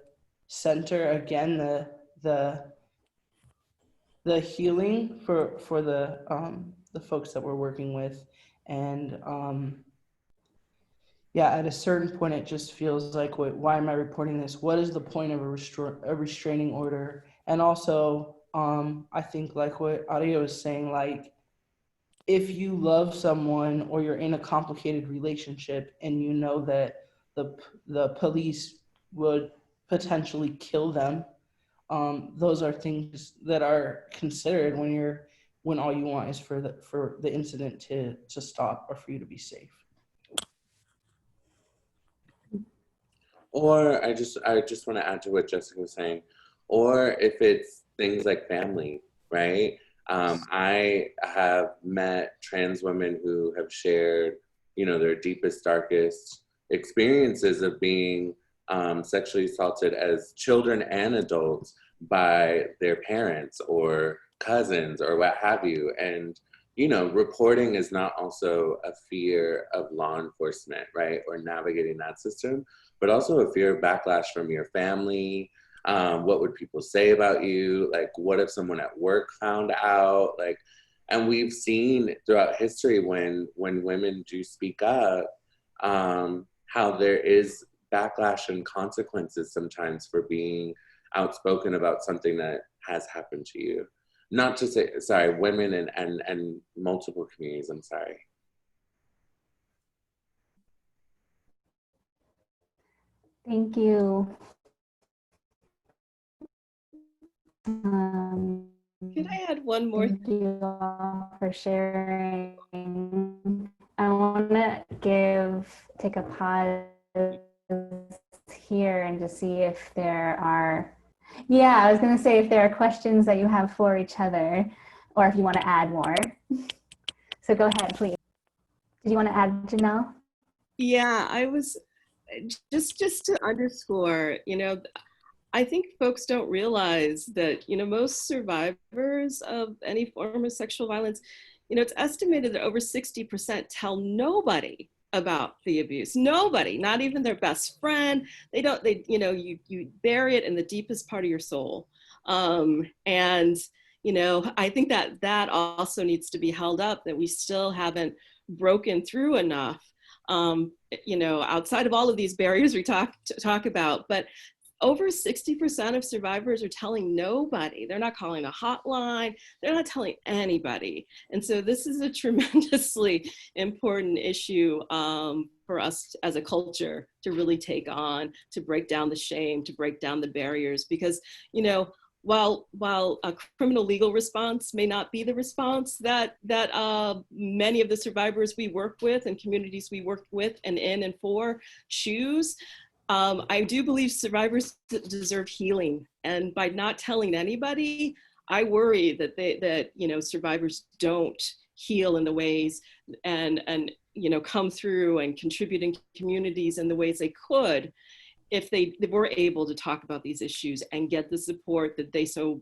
center again the healing for the folks that we're working with. And yeah, at a certain point, it just feels like, why am I reporting this? What is the point of a restraining order? And also, I think like what Aria was saying, like, if you love someone or you're in a complicated relationship and you know that the police would potentially kill them, those are things that are considered when all you want is for the incident to stop or for you to be safe. Or I just want to add to what Jessica was saying, or if it's things like family, right? I have met trans women who have shared, you know, their deepest, darkest experiences of being sexually assaulted as children and adults by their parents or cousins or what have you. And, you know, reporting is not also a fear of law enforcement, right? Or navigating that system, but also a fear of backlash from your family. What would people say about you? Like, what if someone at work found out? Like, and we've seen throughout history when women do speak up, how there is backlash and consequences sometimes for being outspoken about something that has happened to you. Not to say, sorry, women and multiple communities, I'm sorry. Thank you. Could I add one more? Thank you all for sharing. I want to take a pause here and just see if there are, I was going to say if there are questions that you have for each other, or if you want to add more. So go ahead, please. Did you want to add, Janelle? Yeah, I was just to underscore, you know, I think folks don't realize that, you know, most survivors of any form of sexual violence, you know, it's estimated that over 60% tell nobody about the abuse. Nobody, not even their best friend. They you know, you bury it in the deepest part of your soul. And, you know, I think that also needs to be held up, that we still haven't broken through enough, you know, outside of all of these barriers we talk about. But over 60% of survivors are telling nobody. They're not calling a hotline. They're not telling anybody. And so this is a tremendously important issue for us as a culture to really take on, to break down the shame, to break down the barriers. Because, you know, while a criminal legal response may not be the response that many of the survivors we work with and communities we work with and in and for choose, I do believe survivors deserve healing, and by not telling anybody, I worry that you know, survivors don't heal in the ways and you know, come through and contribute in communities in the ways they could if they were able to talk about these issues and get the support that they so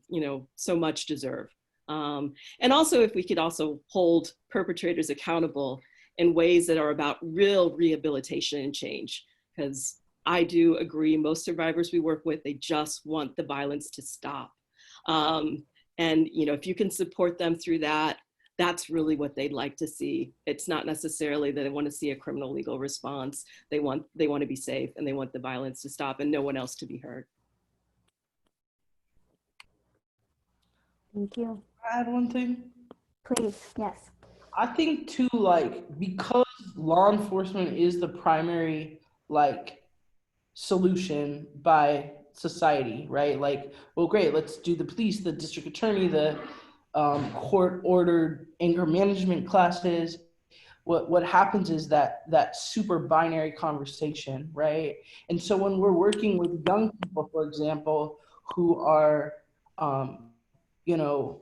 much deserve. And also, if we could also hold perpetrators accountable in ways that are about real rehabilitation and change, because I do agree, most survivors we work with, they just want the violence to stop. And, you know, if you can support them through that, that's really what they'd like to see. It's not necessarily that they want to see a criminal legal response. They want to be safe, and they want the violence to stop and no one else to be hurt. Thank you. Add one thing? Please, yes. I think too, like, because law enforcement is the primary, like, solution by society, right? Like, well, great, let's do the police, the district attorney, the court-ordered anger management classes. What happens is that super binary conversation, right? And so when we're working with young people, for example, who are, you know,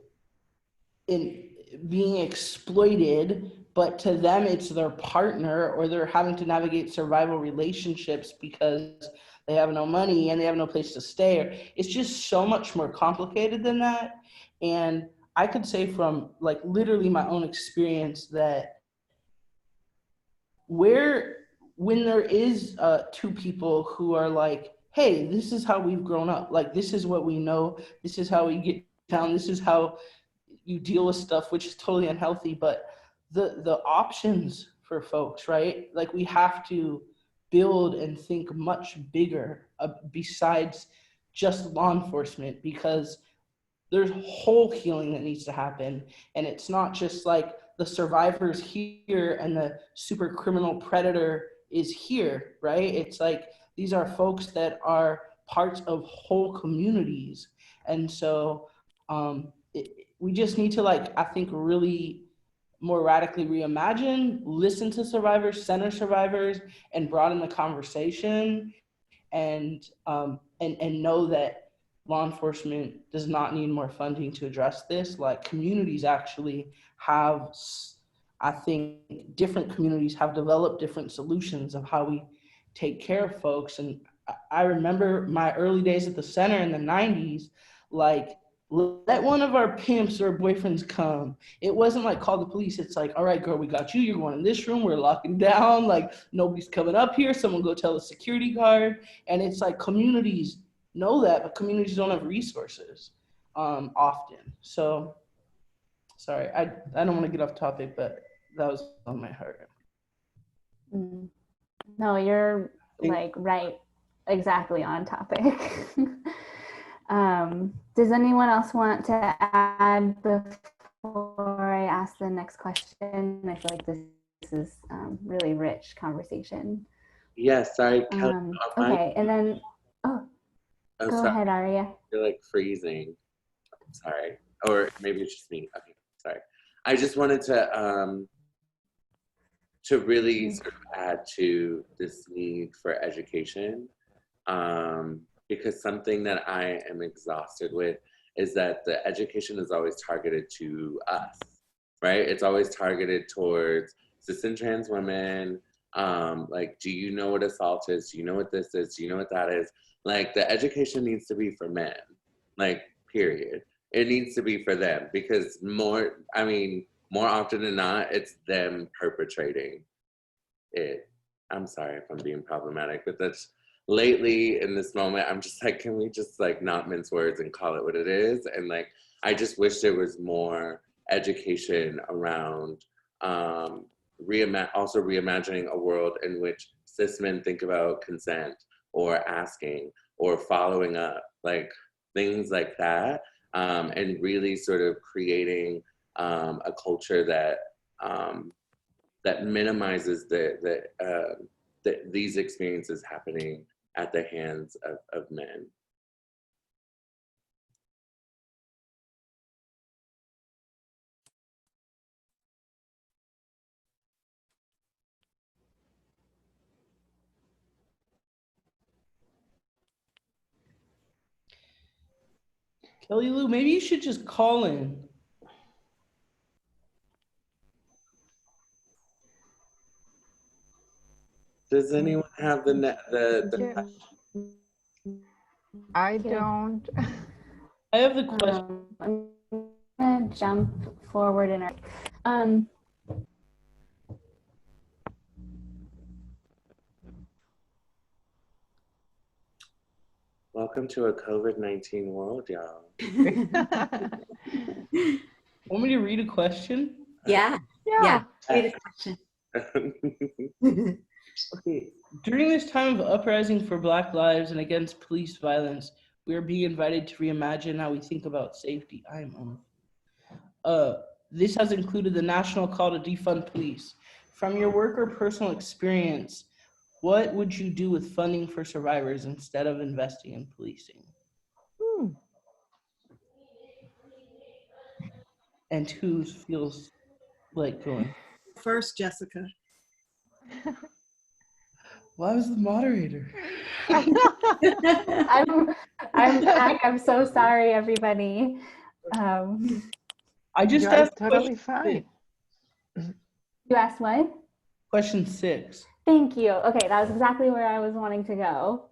in being exploited, but to them it's their partner, or they're having to navigate survival relationships because they have no money and they have no place to stay. Or it's just so much more complicated than that. And I could say from like literally my own experience that when there is two people who are like, hey, this is how we've grown up, like this is what we know, this is how we get down, this is how you deal with stuff, which is totally unhealthy, but the options for folks, right? Like we have to build and think much bigger besides just law enforcement, because there's whole healing that needs to happen. And it's not just like the survivor's here and the super criminal predator is here, right? It's like these are folks that are parts of whole communities. And so we just need to, like, I think, really more radically reimagine, listen to survivors, center survivors, and broaden the conversation, and know that law enforcement does not need more funding to address this. Like communities actually have, I think different communities have developed different solutions of how we take care of folks. And I remember my early days at the center in the 90s, like, let one of our pimps or boyfriends come. It wasn't like call the police. It's like, all right, girl, we got you. You're going in this room. We're locking down. Like nobody's coming up here. Someone go tell the security guard. And it's like communities know that, but communities don't have resources often. So sorry, I don't want to get off topic, but that was on my heart. No, you're like right, exactly on topic. Does anyone else want to add before I ask the next question? I feel like this is really rich conversation. Yes, sorry, Kelly. Okay, and then, go sorry. ahead, Aria. You're like freezing. I'm sorry. Or maybe it's just me. Okay, sorry. I just wanted to really sort of add to this need for education. Because something that I am exhausted with is that the education is always targeted to us, right? It's always targeted towards cis and trans women. Like, do you know what assault is? Do you know what this is? Do you know what that is? Like, the education needs to be for men, like, period. It needs to be for them, because more often than not, it's them perpetrating it. I'm sorry if I'm being problematic, but that's lately in this moment, I'm just like, can we just like not mince words and call it what it is? And like, I just wish there was more education around also reimagining a world in which cis men think about consent or asking or following up, like things like that, and really sort of creating a culture that that minimizes these experiences happening at the hands of men. KellyLou, maybe you should just call in. Does anyone have the I don't. I have the question. I'm gonna jump forward in Welcome to a COVID-19 world, y'all. Want me to read a question? Yeah. Read a question. Okay. During this time of uprising for Black lives and against police violence, we are being invited to reimagine how we think about safety. I am on. This has included the national call to defund police. From your work or personal experience, what would you do with funding for survivors instead of investing in policing? And who feels like going? First, Jessica. Why was the moderator? I'm so sorry, everybody. I just You are asked totally question fine. You asked what? Question 6. Thank you. Okay, that was exactly where I was wanting to go.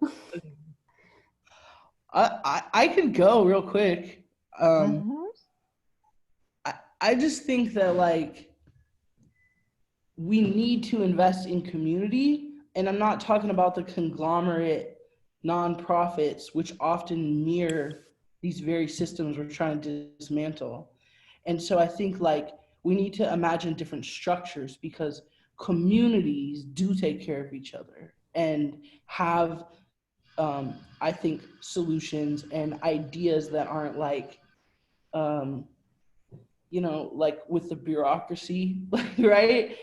I could go real quick. I just think that like we need to invest in community, and I'm not talking about the conglomerate nonprofits, which often mirror these very systems we're trying to dismantle. And so I think like we need to imagine different structures, because communities do take care of each other and have I think solutions and ideas that aren't like you know, like with the bureaucracy, right?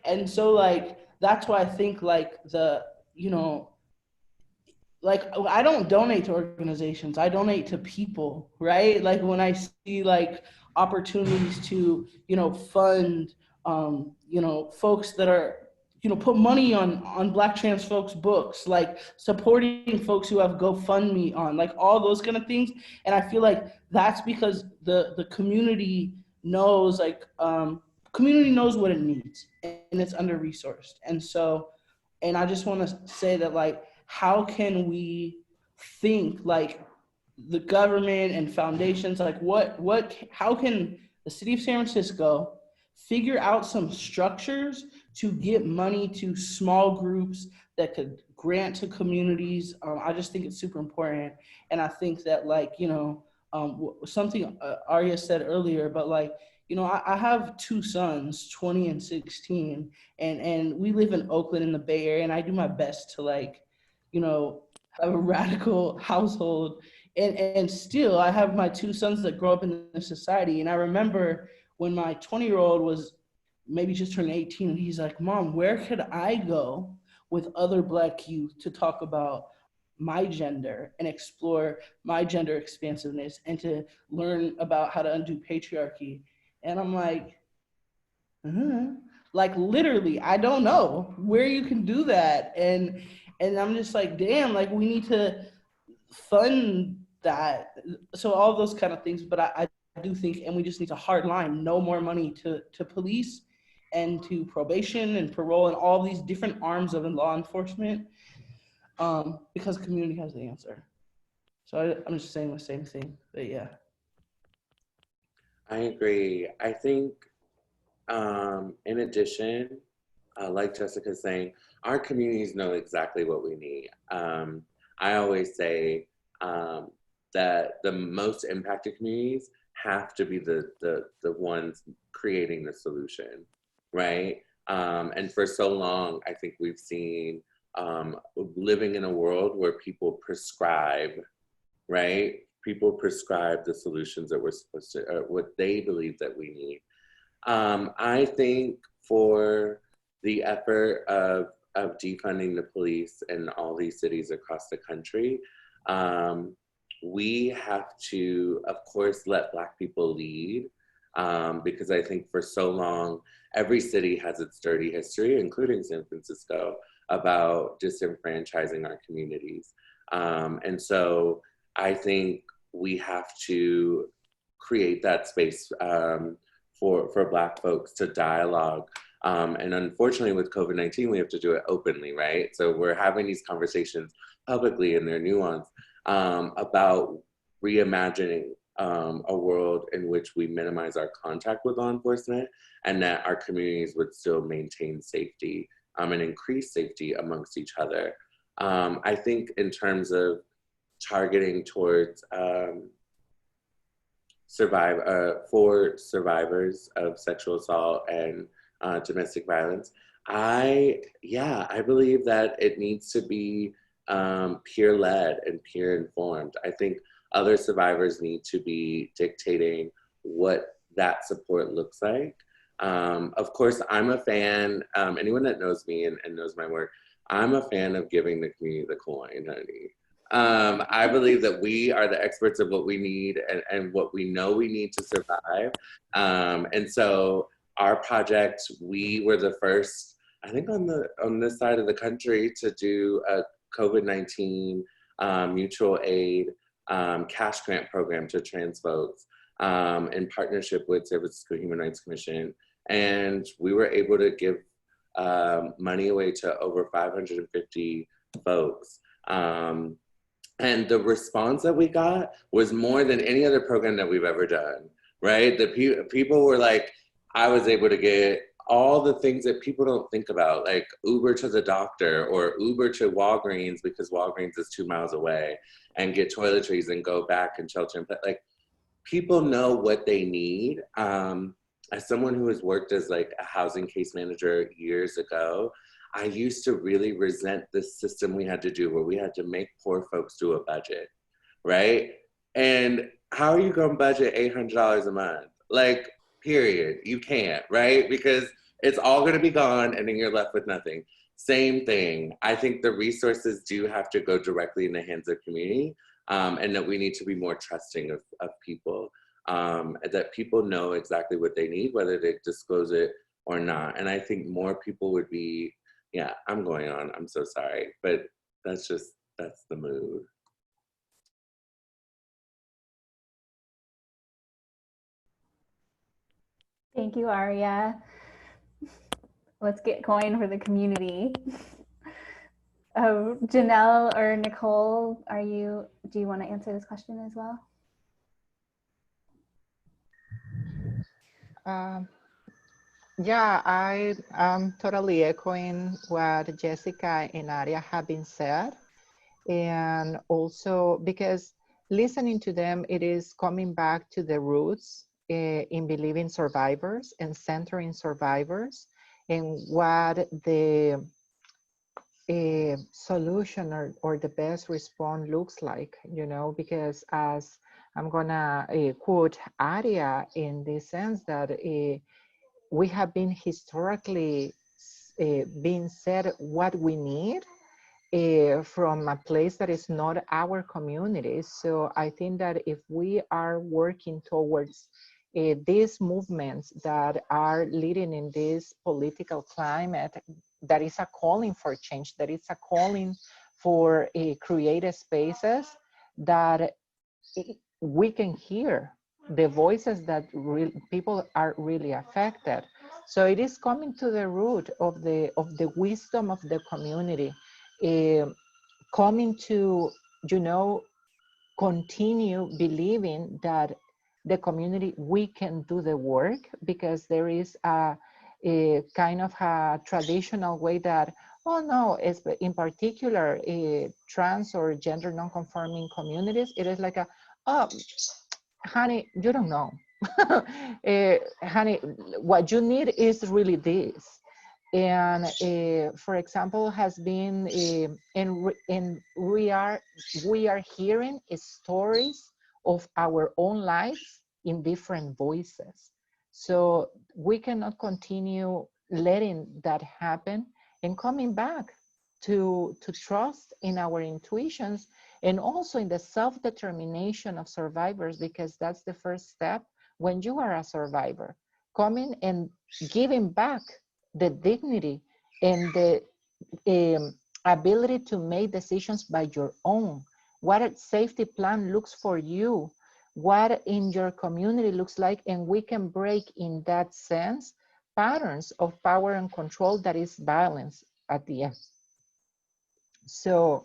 And so like that's why I think like the, you know, like I don't donate to organizations, I donate to people, right? Like when I see like opportunities to, you know, fund you know, folks that are, you know, put money on Black trans folks' books, like supporting folks who have GoFundMe on, like all those kind of things. And I feel like that's because the community knows, like community knows what it needs, and it's under resourced. And so, and I just want to say that like, how can we think like the government and foundations, like how can the city of San Francisco figure out some structures to get money to small groups that could grant to communities? I just think it's super important. And I think that like, you know, something Aria said earlier, but like, you know, I have 2 sons, 20 and 16, and we live in Oakland in the Bay Area, and I do my best to like, you know, have a radical household. And still I have my 2 sons that grow up in the society. And I remember when my 20-year-old was maybe just turned 18, and he's like, Mom, where could I go with other Black youth to talk about my gender and explore my gender expansiveness and to learn about how to undo patriarchy? And I'm like, like literally, I don't know where you can do that. And I'm just like, damn, like we need to fund that. So all those kind of things. But I do think, and we just need to hard line, no more money to police and to probation and parole and all these different arms of law enforcement, because community has the answer. So I'm just saying the same thing, but yeah. I agree. I think in addition, like Jessica's saying, our communities know exactly what we need. I always say that the most impacted communities have to be the ones creating the solution, right? And for so long, I think we've seen living in a world where people prescribe, right? People prescribe the solutions that we're supposed to, or what they believe that we need. I think for the effort of defunding the police in all these cities across the country, we have to, of course, let Black people lead, because I think for so long, every city has its dirty history, including San Francisco, about disenfranchising our communities. And so I think we have to create that space for Black folks to dialogue. And unfortunately with COVID-19, we have to do it openly, right? So we're having these conversations publicly in their nuance about reimagining a world in which we minimize our contact with law enforcement and that our communities would still maintain safety and increase safety amongst each other. I think in terms of targeting towards for survivors of sexual assault and domestic violence, I believe that it needs to be peer-led and peer-informed. I think other survivors need to be dictating what that support looks like. Of course, I'm a fan, anyone that knows me and knows my work, I'm a fan of giving the community the coin, honey. I believe that we are the experts of what we need and what we know we need to survive. And so our project, we were the first, I think on this side of the country, to do a COVID-19 mutual aid cash grant program to trans folks in partnership with Services for Human Rights Commission. And we were able to give money away to over 550 folks. And the response that we got was more than any other program that we've ever done, right? The people were like, I was able to get all the things that people don't think about, like Uber to the doctor or Uber to Walgreens because Walgreens is 2 miles away, and get toiletries and go back and shelter in place. Like, people know what they need. As someone who has worked as like a housing case manager years ago, I used to really resent this system we had to do where we had to make poor folks do a budget, right? And how are you gonna budget $800 a month? Like, period, you can't, right? Because it's all gonna be gone and then you're left with nothing. Same thing, I think the resources do have to go directly in the hands of community, and that we need to be more trusting of people, that people know exactly what they need, whether they disclose it or not. And I think more people would be, yeah, I'm going on, I'm so sorry, but that's the mood. Thank you, Aria. Let's get going for the community. Janelle or Nicole, do you want to answer this question as well? Yeah, I am totally echoing what Jessica and Aria have been said. And also because listening to them, it is coming back to the roots in believing survivors and centering survivors and what the solution or the best response looks like, you know, because as I'm gonna quote Aria in the sense that we have been historically being said what we need from a place that is not our community. So I think that if we are working towards these movements that are leading in this political climate, that is a calling for change, that is a calling for creative spaces that we can hear the voices that people are really affected. So it is coming to the root of the wisdom of the community, coming to, you know, continue believing that the community, we can do the work, because there is a kind of a traditional way that, oh no, it's in particular trans or gender non-conforming communities, it is like a, oh, honey, you don't know. Honey, what you need is really this. And for example, has been, and we are hearing stories of our own lives in different voices. So we cannot continue letting that happen, and coming back to trust in our intuitions, and also in the self-determination of survivors, because that's the first step when you are a survivor, coming and giving back the dignity and the ability to make decisions by your own. What a safety plan looks for you, what in your community looks like, and we can break in that sense patterns of power and control that is violence at the end. So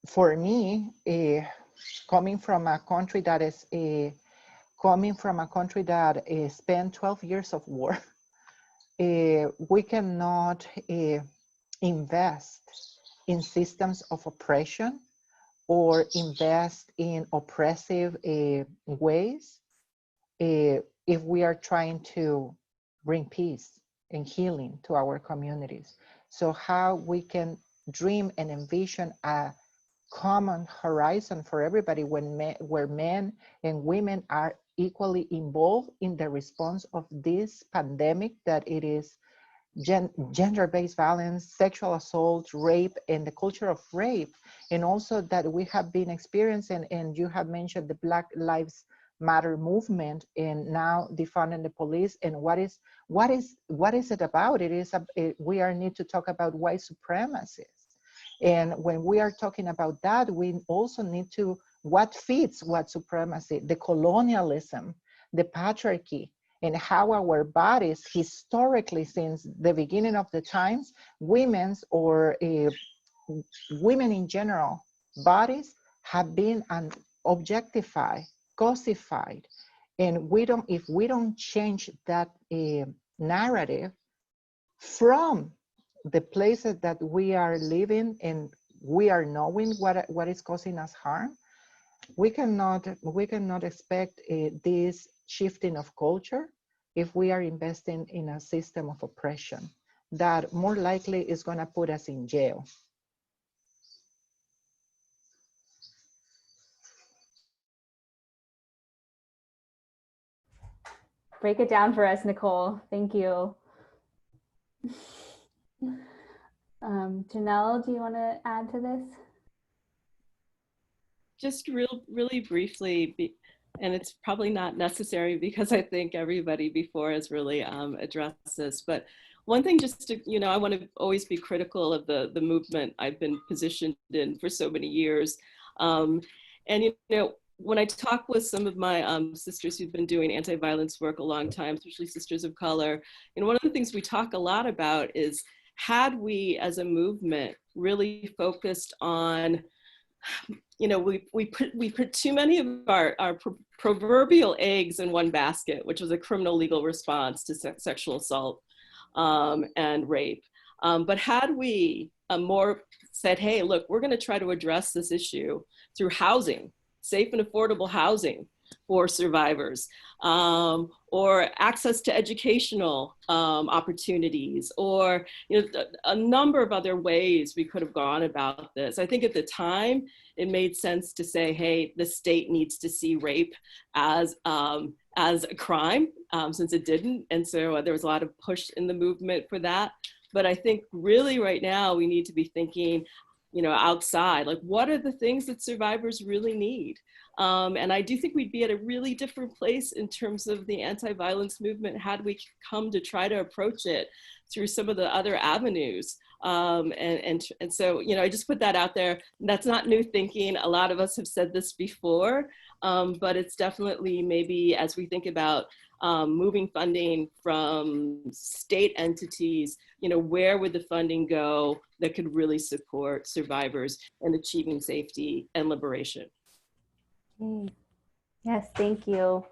for me, coming from a country that is spent 12 years of war, we cannot invest in systems of oppression or invest in oppressive ways if we are trying to bring peace and healing to our communities. So how we can dream and envision a common horizon for everybody where men and women are equally involved in the response of this pandemic that it is gender-based violence, sexual assault, rape, and the culture of rape. And also that we have been experiencing, and you have mentioned the Black Lives Matter movement, and now defunding the police. And what is it about? We need to talk about white supremacy. And when we are talking about that, we also need to, what fits what supremacy, the colonialism, the patriarchy, and how our bodies historically, since the beginning of the times, women's or women in general, bodies have been objectified, cosified. And if we don't change that narrative from the places that we are living and we are knowing what is causing us harm, we cannot expect this shifting of culture if we are investing in a system of oppression that more likely is going to put us in jail. Break it down for us, Nicole. Thank you. Janelle, do you want to add to this? Just really briefly, and it's probably not necessary because I think everybody before has really addressed this, but one thing just to, I want to always be critical of the movement I've been positioned in for so many years. And, when I talk with some of my sisters who've been doing anti-violence work a long time, especially sisters of color, one of the things we talk a lot about is, had we as a movement really focused on, we put too many of our proverbial eggs in one basket, which was a criminal legal response to sexual assault and rape. But had we more said, hey, look, we're going to try to address this issue through housing, safe and affordable housing for survivors, or access to educational opportunities, or a number of other ways we could have gone about this. I think at the time it made sense to say, hey, the state needs to see rape as a crime, since it didn't, and so there was a lot of push in the movement for that. But I think really right now we need to be thinking, outside, like what are the things that survivors really need? And I do think we'd be at a really different place in terms of the anti-violence movement had we come to try to approach it through some of the other avenues. And so, I just put that out there. That's not new thinking. A lot of us have said this before, but it's definitely maybe as we think about moving funding from state entities, where would the funding go that could really support survivors in achieving safety and liberation? Yes, thank you.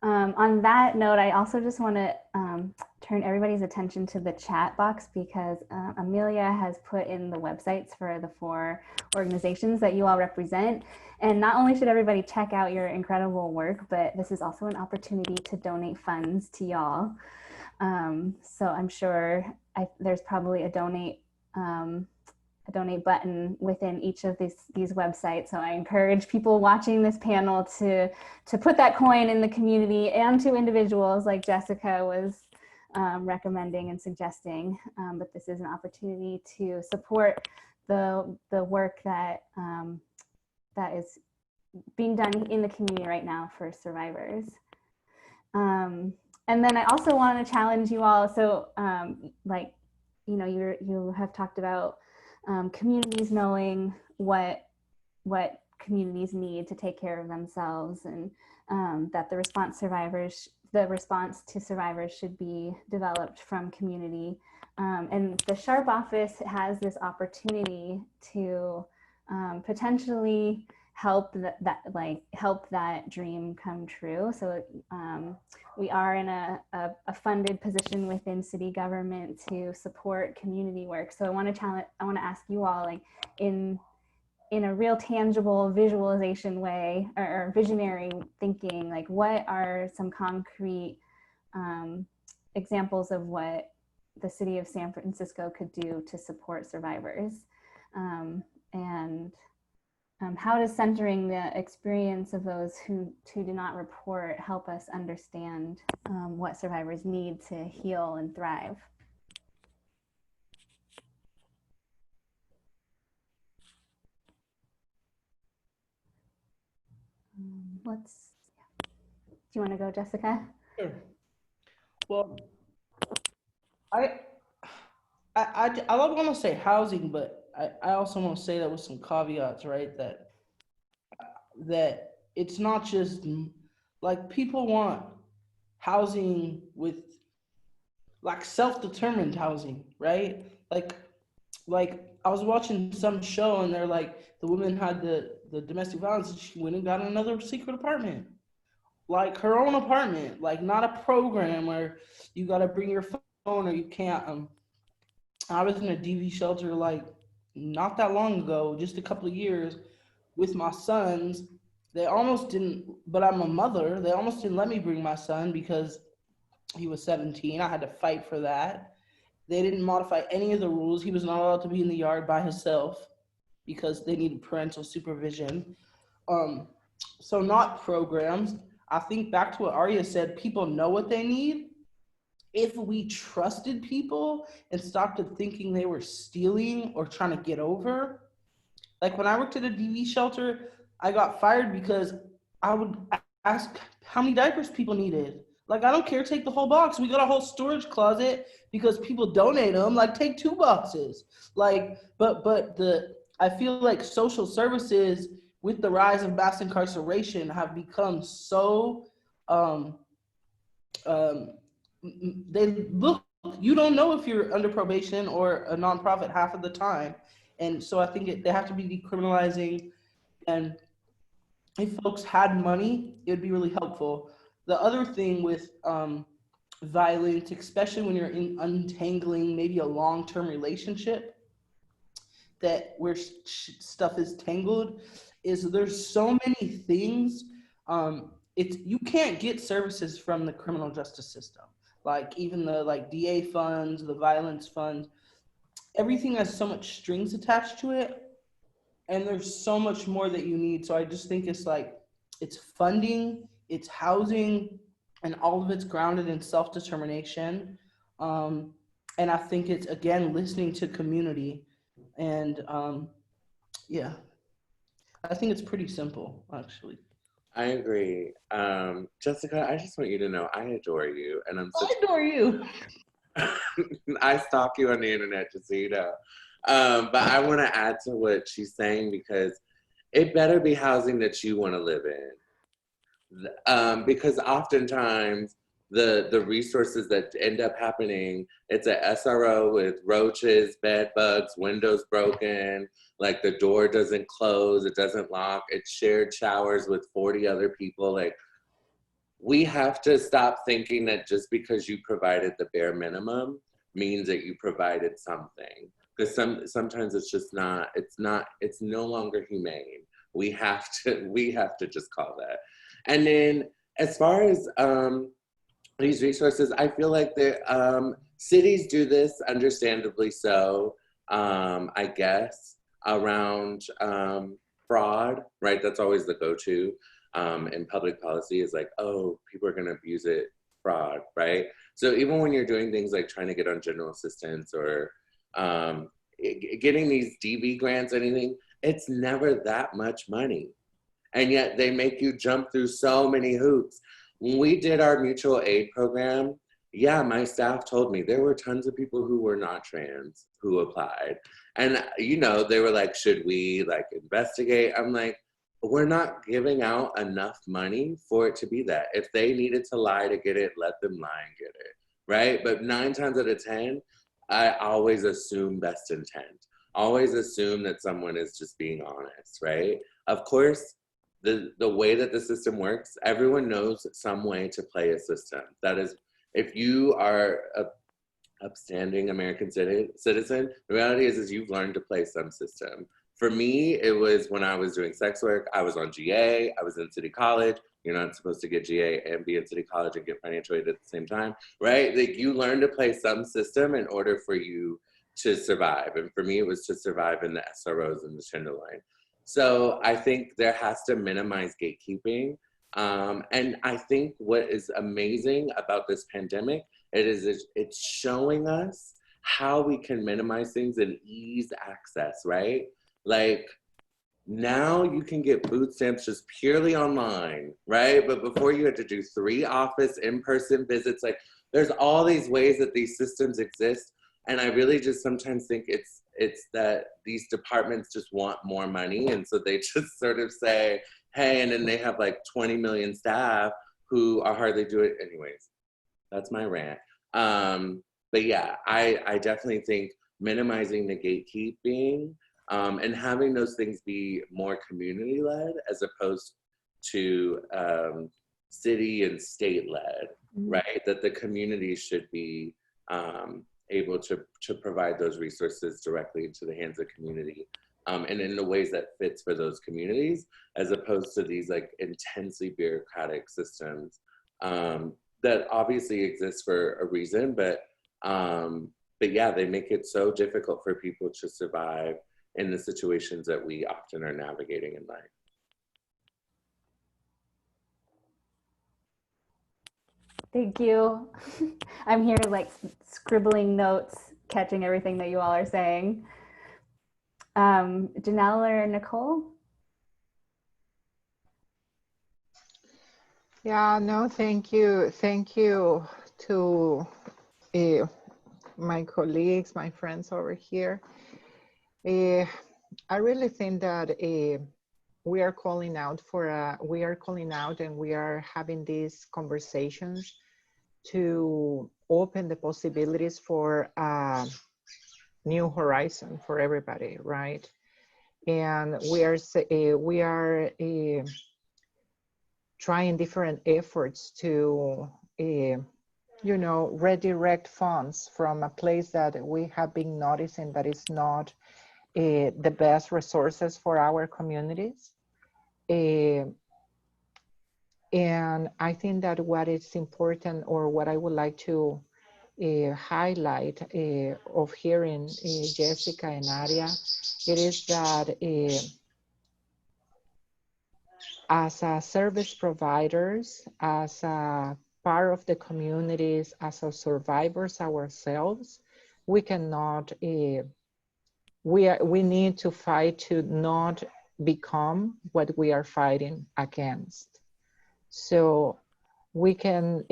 On that note, I also just want to turn everybody's attention to the chat box, because Amelia has put in the websites for the 4 organizations that you all represent. And not only should everybody check out your incredible work, but this is also an opportunity to donate funds to y'all. So I'm sure there's probably a donate button within each of these websites. So I encourage people watching this panel to put that coin in the community, and to individuals like Jessica was recommending and suggesting. But this is an opportunity to support the work that is being done in the community right now for survivors. And then I also want to challenge you all. So you have talked about communities knowing what communities need to take care of themselves, and that the response to survivors should be developed from community. And the SHARP office has this opportunity to potentially help that dream come true. So we are in a funded position within city government to support community work. So I want to ask you all, like in a real tangible visualization way, or visionary thinking, like what are some concrete examples of what the city of San Francisco could do to support survivors? And how does centering the experience of those who do not report help us understand what survivors need to heal and thrive? Do you want to go, Jessica? Sure. Well, I don't want to say housing, but I also want to say that with some caveats, right? That it's not just like people want housing with like self-determined housing, right? Like I was watching some show and they're like the woman had the domestic violence and she went and got another secret apartment. Like her own apartment, like not a program where you got to bring your phone or you can't. I was in a DV shelter like not that long ago, just a couple of years with my sons. They almost didn't, but I'm a mother. They almost didn't let me bring my son because he was 17. I had to fight for that. They didn't modify any of the rules. He was not allowed to be in the yard by himself because they needed parental supervision. So not programs. I think back to what Aria said, people know what they need. If we trusted people and stopped thinking they were stealing or trying to get over, like when I worked at a DV shelter, I got fired because I would ask how many diapers people needed. Like, I don't care, take the whole box. We got a whole storage closet because people donate them. Like, take 2 boxes. Like, but I feel like social services with the rise of mass incarceration have become so, they look, you don't know if you're under probation or a nonprofit half of the time. And so I think they have to be decriminalizing. And if folks had money, it would be really helpful. The other thing with violence, especially when you're in untangling maybe a long-term relationship that where stuff is tangled, is there's so many things. You can't get services from the criminal justice system, like even the DA funds, the violence funds. Everything has so much strings attached to it, and there's so much more that you need. So I just think it's funding, it's housing, and all of it's grounded in self-determination. And I think it's, again, listening to community. And yeah, I think it's pretty simple, actually. I agree. Jessica, I just want you to know I adore you. And I adore you. I stalk you on the internet, just so you know. But I want to add to what she's saying, because it better be housing that you want to live in. Because oftentimes the resources that end up happening, it's a SRO with roaches, bed bugs, windows broken, like the door doesn't close, it doesn't lock, it's shared showers with 40 other people. Like, we have to stop thinking that just because you provided the bare minimum means that you provided something. Because sometimes it's just not, it's no longer humane. We have to just call that. And then as far as these resources, I feel like cities do this, understandably so, I guess, around fraud, right? That's always the go-to. In public policy is like, oh, people are going to abuse it, fraud, right? So even when you're doing things like trying to get on general assistance or getting these DV grants, anything, it's never that much money. And yet they make you jump through so many hoops. When we did our mutual aid program, yeah, my staff told me there were tons of people who were not trans who applied. And, they were like, should we investigate? I'm like, we're not giving out enough money for it to be that. If they needed to lie to get it, let them lie and get it, right? But 9 times out of 10, I always assume best intent. Always assume that someone is just being honest, right? Of course, the way that the system works, everyone knows some way to play a system. That is, if you are a upstanding American citizen, the reality is you've learned to play some system. For me, it was when I was doing sex work, I was on GA, I was in City College. You're not supposed to get GA and be in City College and get financial aid at the same time, right? Like, you learn to play some system in order for you to survive. And for me, it was to survive in the SROs and the Tenderloin. So I think there has to minimize gatekeeping. And I think what is amazing about this pandemic, it's showing us how we can minimize things and ease access, right? Like, Now you can get food stamps just purely online, right? But before you had to do 3 office in-person visits. Like, there's all these ways that these systems exist. And I really just sometimes think it's that these departments just want more money. And so they just sort of say, hey, and then they have like 20 million staff who are hardly doing it. Anyways, that's my rant. But yeah, I definitely think minimizing the gatekeeping and having those things be more community-led as opposed to city and state-led, right? That the community should be able to provide those resources directly into the hands of community and in the ways that fits for those communities, as opposed to these like intensely bureaucratic systems that obviously exist for a reason, but yeah, they make it so difficult for people to survive in the situations that we often are navigating in life. Thank you. I'm here like scribbling notes, catching everything that you all are saying. Janelle or Nicole? Yeah, no, thank you. Thank you to my colleagues, my friends over here. I really think that we are calling out and we are having these conversations to open the possibilities for a new horizon for everybody, right? And we are trying different efforts to you know, redirect funds from a place that we have been noticing that is not the best resources for our communities. And I think that what is important, or what I would like to highlight of hearing Jessica and Aria, it is that as a service providers, as a part of the communities, as a survivors ourselves, we cannot, we need to fight to not become what we are fighting against. So we can,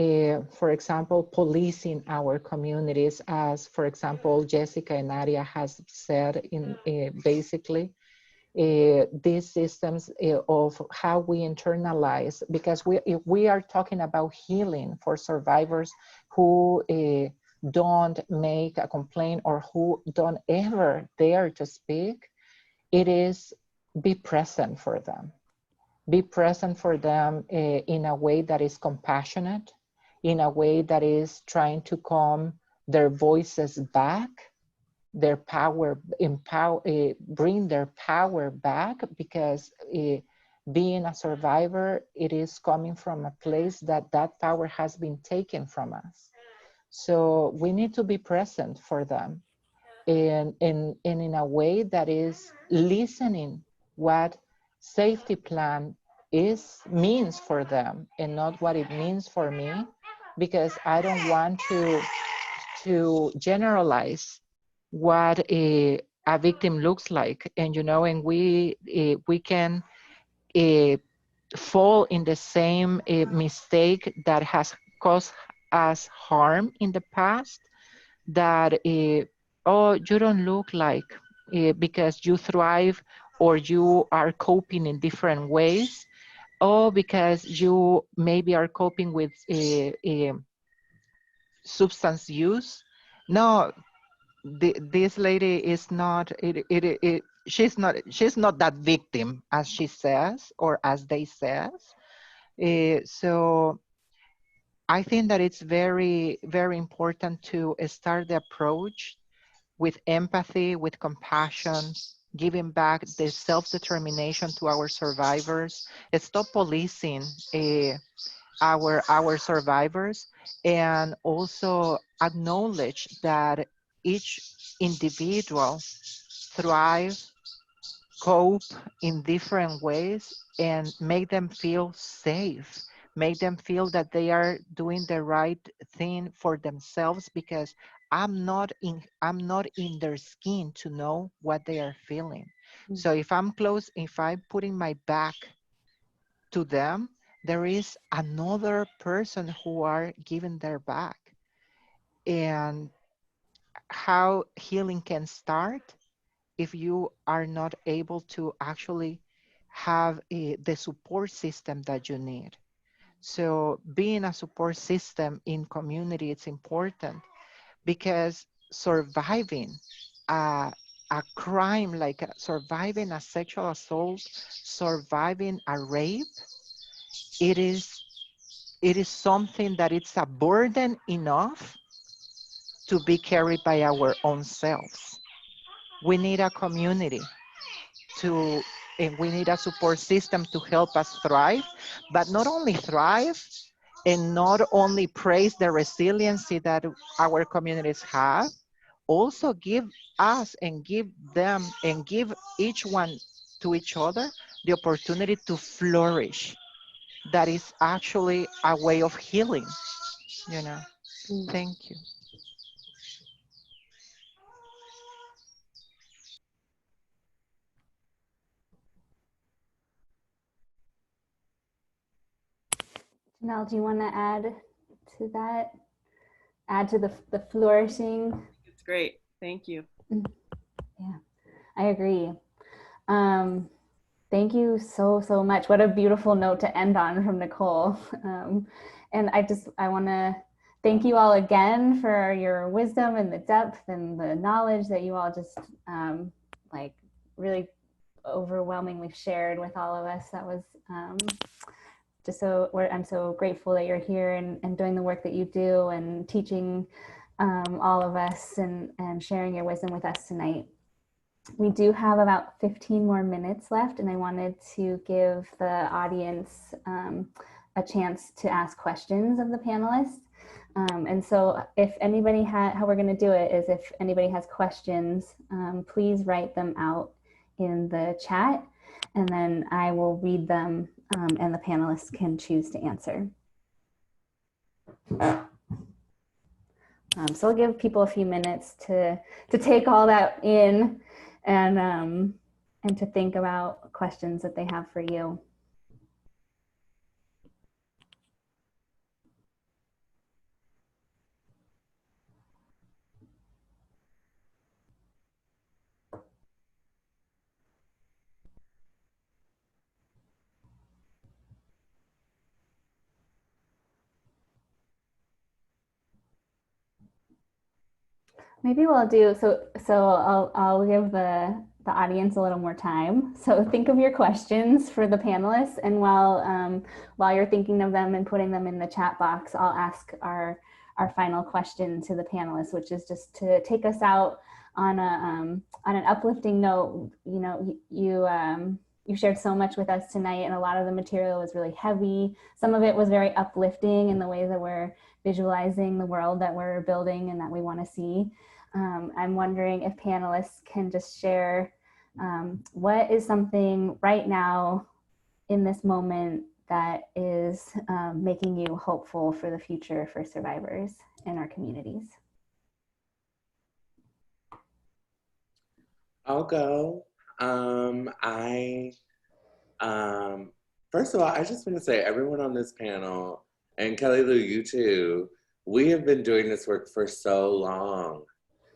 for example, policing our communities, as for example, Jessica and Aria has said in basically, these systems of how we internalize, because if we are talking about healing for survivors who don't make a complaint or who don't ever dare to speak, it is be present for them. Be present for them in a way that is compassionate, in a way that is trying to calm their voices back, their power, bring their power back, because being a survivor, it is coming from a place that that power has been taken from us. So we need to be present for them and in a way that is listening what safety plan means for them and not what it means for me, because I don't want to generalize what a victim looks like. And you know, and we can fall in the same mistake that has caused us harm in the past, that oh, you don't look like, because you thrive or you are coping in different ways, or because you maybe are coping with substance use. No, this lady is not, she's not that victim as she says, or as they says. So I think that it's very, very important to start the approach with empathy, with compassion, giving back the self-determination to our survivors, stop policing our survivors, and also acknowledge that each individual thrive, cope in different ways, and make them feel safe, make them feel that they are doing the right thing for themselves, because I'm not in their skin to know what they are feeling. So if I'm close, if I'm putting my back to them, there is another person who are giving their back. And how healing can start if you are not able to actually have the support system that you need. So being a support system in community, it's important, because surviving a crime, like surviving a sexual assault, surviving a rape, it is something that it's a burden enough to be carried by our own selves. We need a community to, and we need a support system to help us thrive, but not only thrive and not only praise the resiliency that our communities have, also give us and give them and give each one to each other the opportunity to flourish. That is actually a way of healing, you know. Thank you. Janelle, do you want to add to that? Add to the flourishing? It's great. Thank you. Yeah, I agree. Thank you so much. What a beautiful note to end on from Nicole. And I want to thank you all again for your wisdom and the depth and the knowledge that you all just like really overwhelmingly shared with all of us. That was just I'm so grateful that you're here and doing the work that you do and teaching all of us and sharing your wisdom with us tonight. We do have about 15 more minutes left, and I wanted to give the audience a chance to ask questions of the panelists. And so if anybody how we're going to do it is if anybody has questions, please write them out in the chat, and then I will read them and the panelists can choose to answer. So I'll give people a few minutes to take all that in and to think about questions that they have for you. Maybe we'll do so. I'll give the audience a little more time. So think of your questions for the panelists, and while you're thinking of them and putting them in the chat box, I'll ask our final question to the panelists, which is just to take us out on an uplifting note. You know, you shared so much with us tonight, and a lot of the material was really heavy. Some of it was very uplifting in the way that we're visualizing the world that we're building and that we want to see. I'm wondering if panelists can just share what is something right now in this moment that is making you hopeful for the future for survivors in our communities. I'll go. First of all, I just want to say everyone on this panel, and KellyLou, you too, we have been doing this work for so long.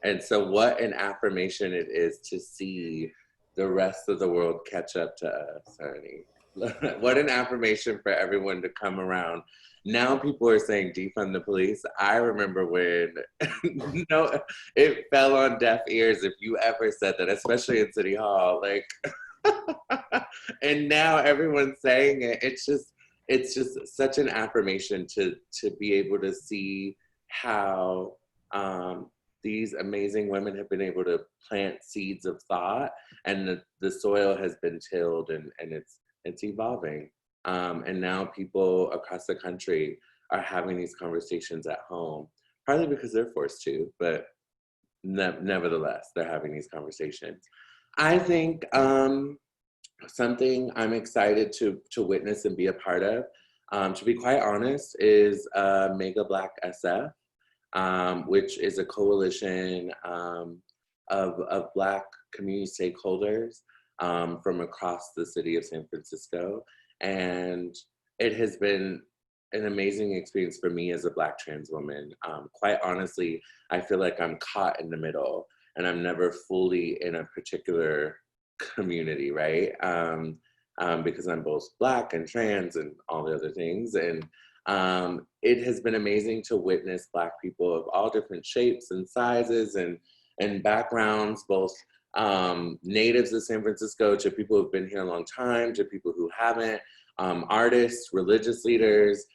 And so what an affirmation it is to see the rest of the world catch up to us, honey. What an affirmation for everyone to come around. Now people are saying defund the police. I remember when no, it fell on deaf ears if you ever said that, especially in City Hall. Like, and now everyone's saying it. It's just such an affirmation to be able to see how these amazing women have been able to plant seeds of thought, and the soil has been tilled, and it's evolving. And now people across the country are having these conversations at home, partly because they're forced to, but nevertheless, they're having these conversations. I think something I'm excited to witness and be a part of, to be quite honest, is Mega Black SF. Which is a coalition of Black community stakeholders from across the city of San Francisco. And it has been an amazing experience for me as a Black trans woman. Quite honestly, I feel like I'm caught in the middle and I'm never fully in a particular community, right? Because I'm both Black and trans and all the other things. And it has been amazing to witness Black people of all different shapes and sizes and backgrounds, both natives of San Francisco to people who've been here a long time, to people who haven't, artists, religious leaders,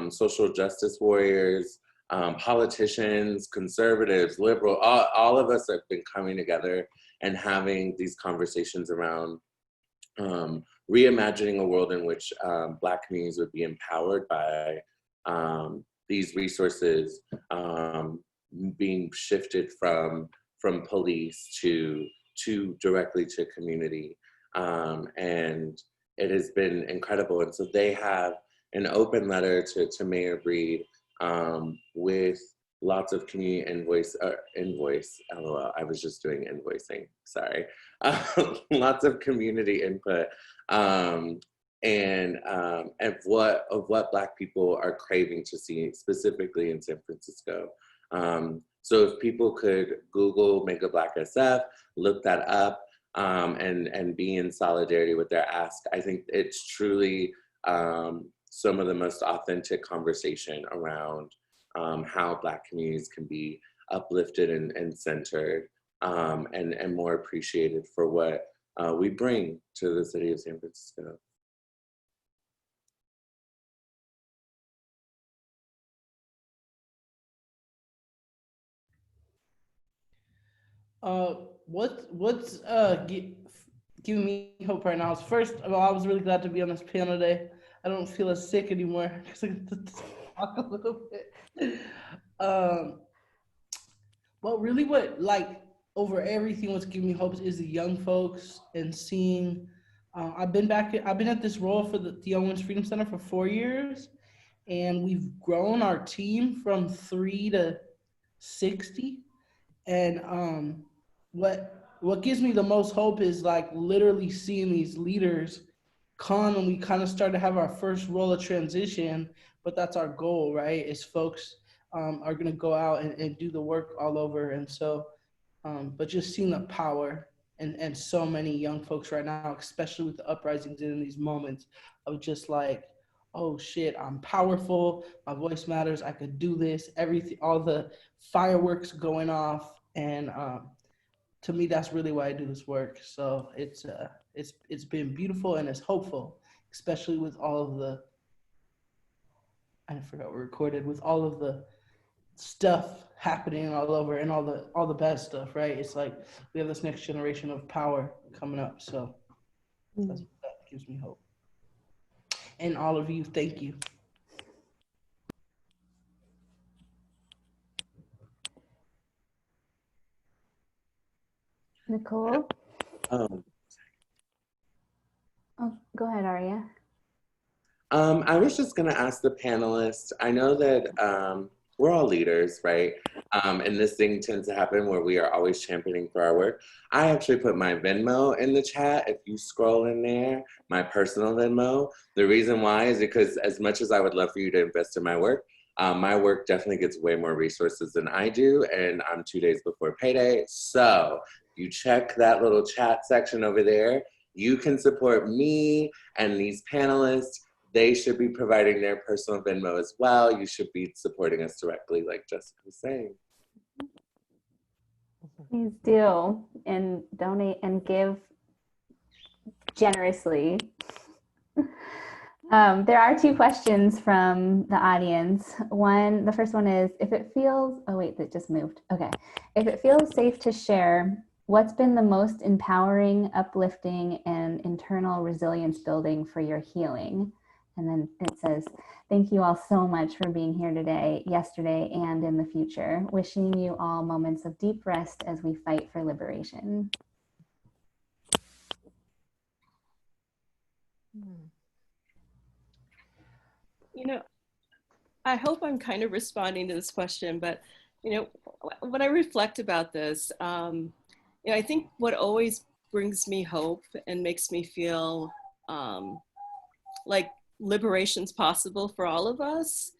social justice warriors, politicians, conservatives, liberal, all of us have been coming together and having these conversations around reimagining a world in which Black communities would be empowered by these resources being shifted from police to directly to community. And it has been incredible. And so they have an open letter to Mayor Breed with lots of community invoice, LOL, I was just doing invoicing, sorry. Lots of community input and of what Black people are craving to see specifically in San Francisco. So if people could Google Make a Black SF, look that up, and be in solidarity with their ask, I think it's truly some of the most authentic conversation around how Black communities can be uplifted and centered and more appreciated for what we bring to the city of San Francisco. What's giving me hope right now is, first of all, I was really glad to be on this panel today. I don't feel as sick anymore because I get to talk a little bit. Well, really what, like, over everything, what's giving me hope is the young folks and seeing, I've been at this role for the Young Women's Freedom Center for 4 years, and we've grown our team from 3 to 60. And what gives me the most hope is like literally seeing these leaders come, and we kind of start to have our first role of transition, but that's our goal, right? Is folks are gonna go out and do the work all over. And so, but just seeing the power and so many young folks right now, especially with the uprisings in these moments of just like, oh shit, I'm powerful, my voice matters, I could do this, everything, all the fireworks going off. And to me, that's really why I do this work. So it's been beautiful and it's hopeful, especially with all of the, I forgot we recorded, with all of the stuff happening all over and all the bad stuff, right? It's like we have this next generation of power coming up. So that gives me hope. And all of you, thank you. Nicole? Oh, go ahead, Aria. I was just gonna ask the panelists, I know that we're all leaders, right? And this thing tends to happen where we are always championing for our work. I actually put my Venmo in the chat. If you scroll in there, my personal Venmo. The reason why is because as much as I would love for you to invest in my work definitely gets way more resources than I do, and I'm 2 days before payday. So you check that little chat section over there. You can support me and these panelists. They should be providing their personal Venmo as well. You should be supporting us directly, like Jessica was saying. Please do, and donate and give generously. There are 2 questions from the audience. The first one is, if it feels, oh wait, that just moved. Okay. If it feels safe to share, what's been the most empowering, uplifting, and internal resilience building for your healing? And then it says, thank you all so much for being here today, yesterday, and in the future. Wishing you all moments of deep rest as we fight for liberation. You know, I hope I'm kind of responding to this question, but, you know, when I reflect about this, you know, I think what always brings me hope and makes me feel like liberation's possible for all of us,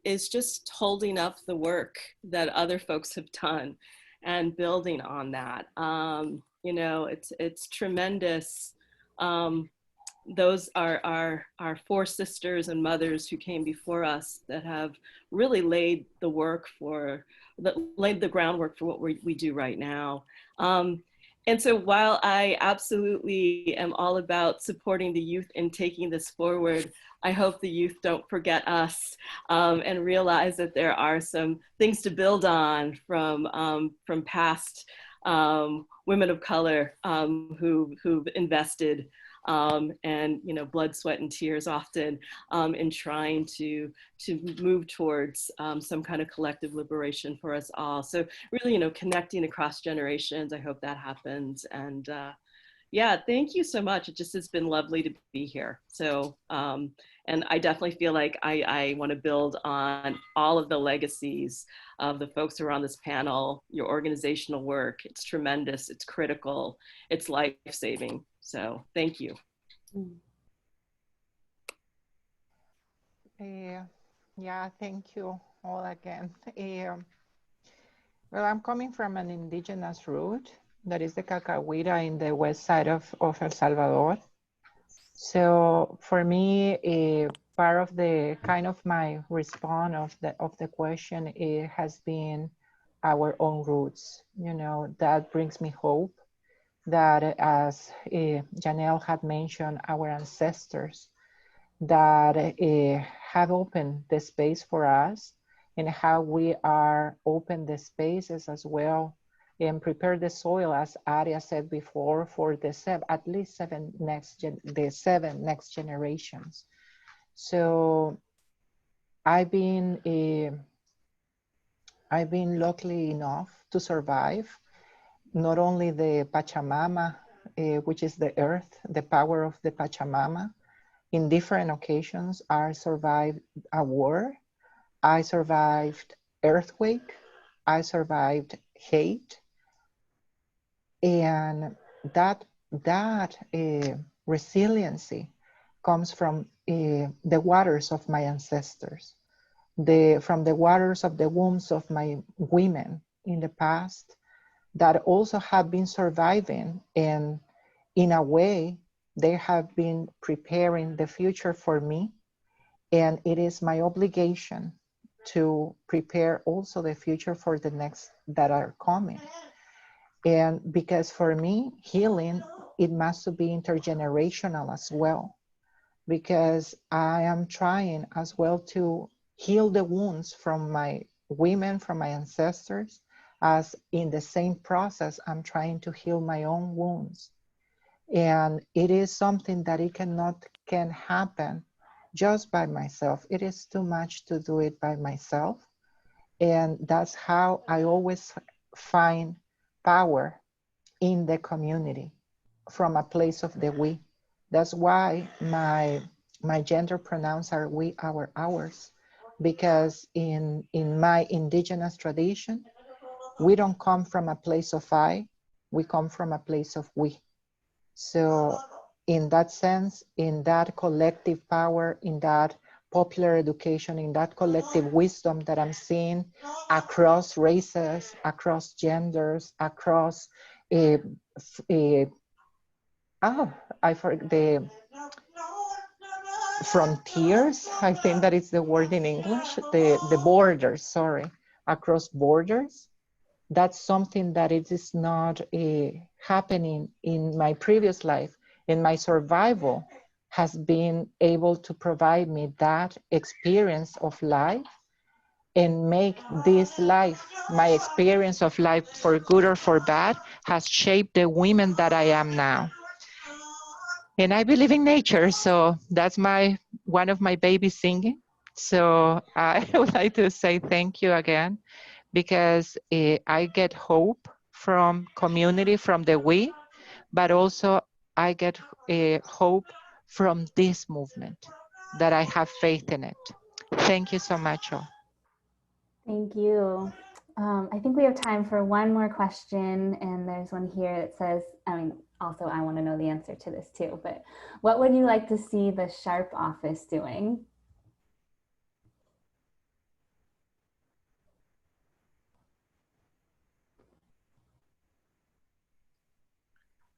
is just holding up the work that other folks have done and building on that. You know, it's tremendous. Those are our four sisters and mothers who came before us that have really laid the work laid the groundwork for what we do right now. And so while I absolutely am all about supporting the youth in taking this forward, I hope the youth don't forget us, and realize that there are some things to build on from past women of color who've invested and, you know, blood, sweat, and tears often in trying to move towards some kind of collective liberation for us all. So really, you know, connecting across generations, I hope that happens. And yeah, thank you so much. It just has been lovely to be here. So, and I definitely feel like I want to build on all of the legacies of the folks who are on this panel, your organizational work. It's tremendous, it's critical, it's life-saving. So thank you. Yeah, thank you all again. Well, I'm coming from an indigenous root, that is the Cacahuira in the west side of El Salvador. So for me, part of the kind of my response of the question, it has been our own roots. You know, that brings me hope that, as Janelle had mentioned, our ancestors that have opened the space for us, and how we are open the spaces as well and prepare the soil, as Aria said before, for the at least seven next generations. So I've been lucky enough to survive not only the Pachamama, which is the earth, the power of the Pachamama. In different occasions, I survived a war, I survived earthquake, I survived hate, and that resiliency comes from the waters of my ancestors, from the waters of the wombs of my women in the past that also have been surviving, and in a way they have been preparing the future for me, and it is my obligation to prepare also the future for the next that are coming. And because for me, healing, it must be intergenerational as well, because I am trying as well to heal the wounds from my women, from my ancestors, as in the same process, I'm trying to heal my own wounds. And it is something that can happen just by myself. It is too much to do it by myself. And that's how I always find power in the community, from a place of the we. That's why my gender pronouns are we, our, ours, because in my indigenous tradition, we don't come from a place of I, we come from a place of we. So in that sense, in that collective power, in that popular education, in that collective wisdom that I'm seeing across races, across genders, across I forget the frontiers, I think that is the word in English, the borders, sorry, across borders. That's something that it is not happening in my previous life. And my survival has been able to provide me that experience of life and make this life, my experience of life, for good or for bad, has shaped the women that I am now. And I believe in nature, so that's one of my babies singing. So I would like to say thank you again, because I get hope from community, from the we, but also I get hope from this movement, that I have faith in it. Thank you so much all. Thank you. I think we have time for one more question, and there's one here that says, also I want to know the answer to this too, but what would you like to see the SHARP office doing?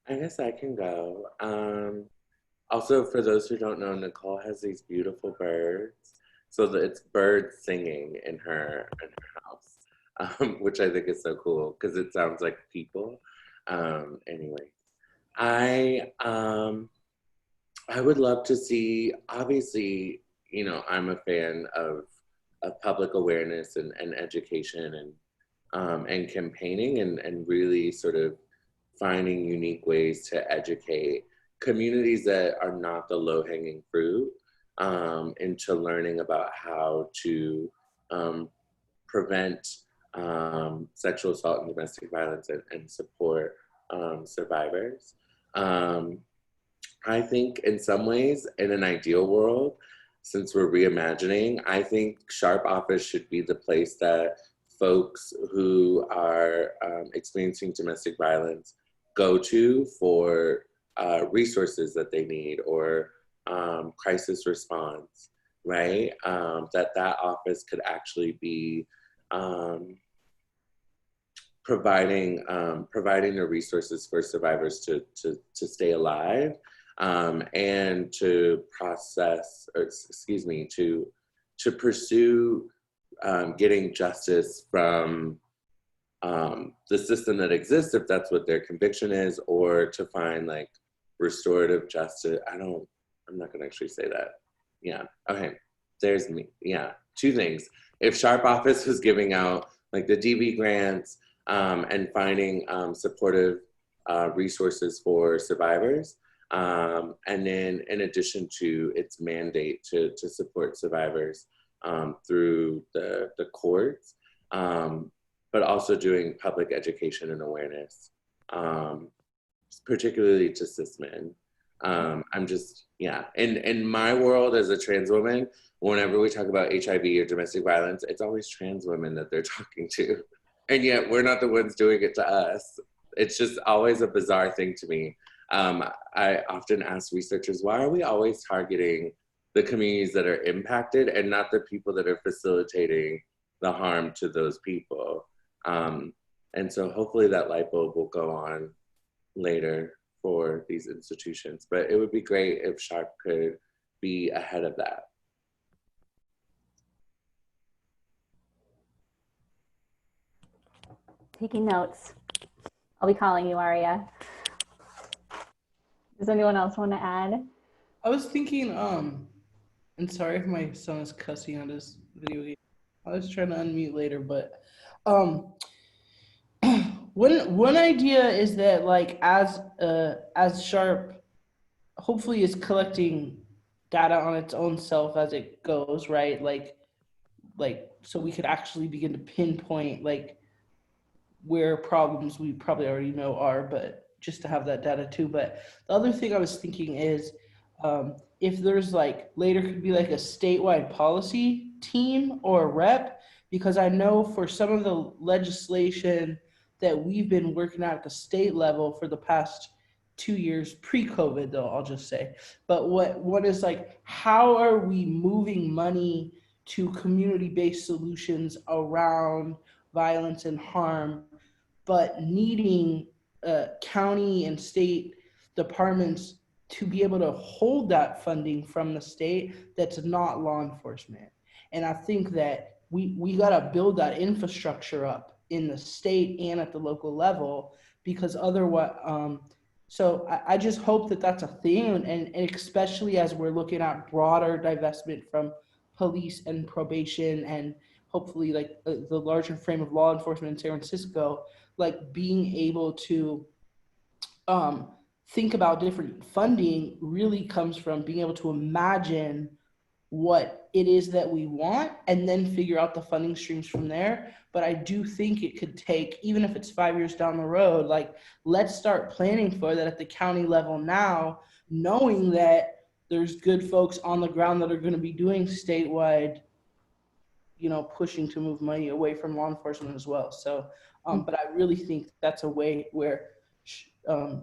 I guess I can go. Also, for those who don't know, Nicole has these beautiful birds. So it's birds singing in her house, which I think is so cool because it sounds like people. Anyway, I would love to see. Obviously, you know, I'm a fan of public awareness and education and campaigning and really sort of finding unique ways to educate communities that are not the low-hanging fruit into learning about how to prevent sexual assault and domestic violence and support survivors. I think in some ways, in an ideal world, since we're reimagining, I think SHARP office should be the place that folks who are experiencing domestic violence go to for resources that they need or crisis response, right? That office could actually be providing the resources for survivors to stay alive and to process, or excuse me, to pursue getting justice from the system that exists, if that's what their conviction is, or to find like restorative justice. I'm not gonna actually say that. Yeah, okay, there's me, yeah, two things. If SHARP office was giving out like the DV grants and finding supportive resources for survivors, and then in addition to its mandate to support survivors through the courts, but also doing public education and awareness, particularly to cis men. I'm just, yeah, in my world as a trans woman, whenever we talk about HIV or domestic violence, it's always trans women that they're talking to. And yet we're not the ones doing it to us. It's just always a bizarre thing to me. I often ask researchers, why are we always targeting the communities that are impacted and not the people that are facilitating the harm to those people? And so hopefully that light bulb will go on later for these institutions, but it would be great if SHARP could be ahead of that. Taking notes. I'll be calling you, Aria. Does anyone else want to add? I was thinking, and sorry if my son is cussing on this video game. I was trying to unmute later, but one idea is that like as SHARP hopefully is collecting data on its own self as it goes, right? Like so we could actually begin to pinpoint like where problems we probably already know are, but just to have that data too. But the other thing I was thinking is if there's like later could be like a statewide policy team or a rep, because I know for some of the legislation that we've been working at the state level for the past 2 years, pre-COVID though, I'll just say. But what is like, how are we moving money to community-based solutions around violence and harm, but needing county and state departments to be able to hold that funding from the state that's not law enforcement? And I think that we got to build that infrastructure up in the state and at the local level, because otherwise, so I just hope that that's a thing, and especially as we're looking at broader divestment from police and probation, and hopefully like the larger frame of law enforcement in San Francisco, like being able to think about different funding really comes from being able to imagine what it is that we want and then figure out the funding streams from there. But I do think it could take, even if it's 5 years down the road, like let's start planning for that at the county level now, knowing that there's good folks on the ground that are going to be doing statewide, you know, pushing to move money away from law enforcement as well. So, but I really think that's a way where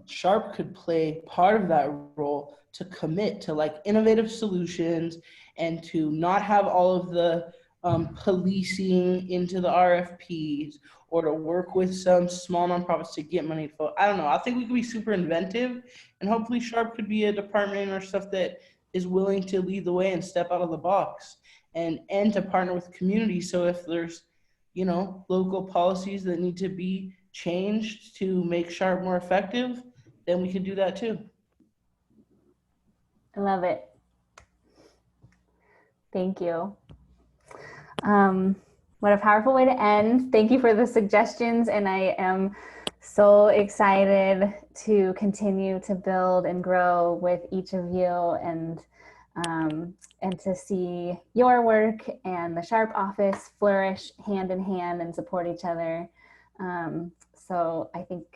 Sharp could play part of that role to commit to like innovative solutions and to not have all of the policing into the RFPs or to work with some small nonprofits to get money. I don't know. I think we could be super inventive, and hopefully Sharp could be a department or stuff that is willing to lead the way and step out of the box and to partner with community. So if there's, you know, local policies that need to be changed to make Sharp more effective, then we can do that too. I love it. Thank you. What a powerful way to end. Thank you for the suggestions, and I am so excited to continue to build and grow with each of you, and to see your work and the Sharp office flourish hand in hand and support each other. So I think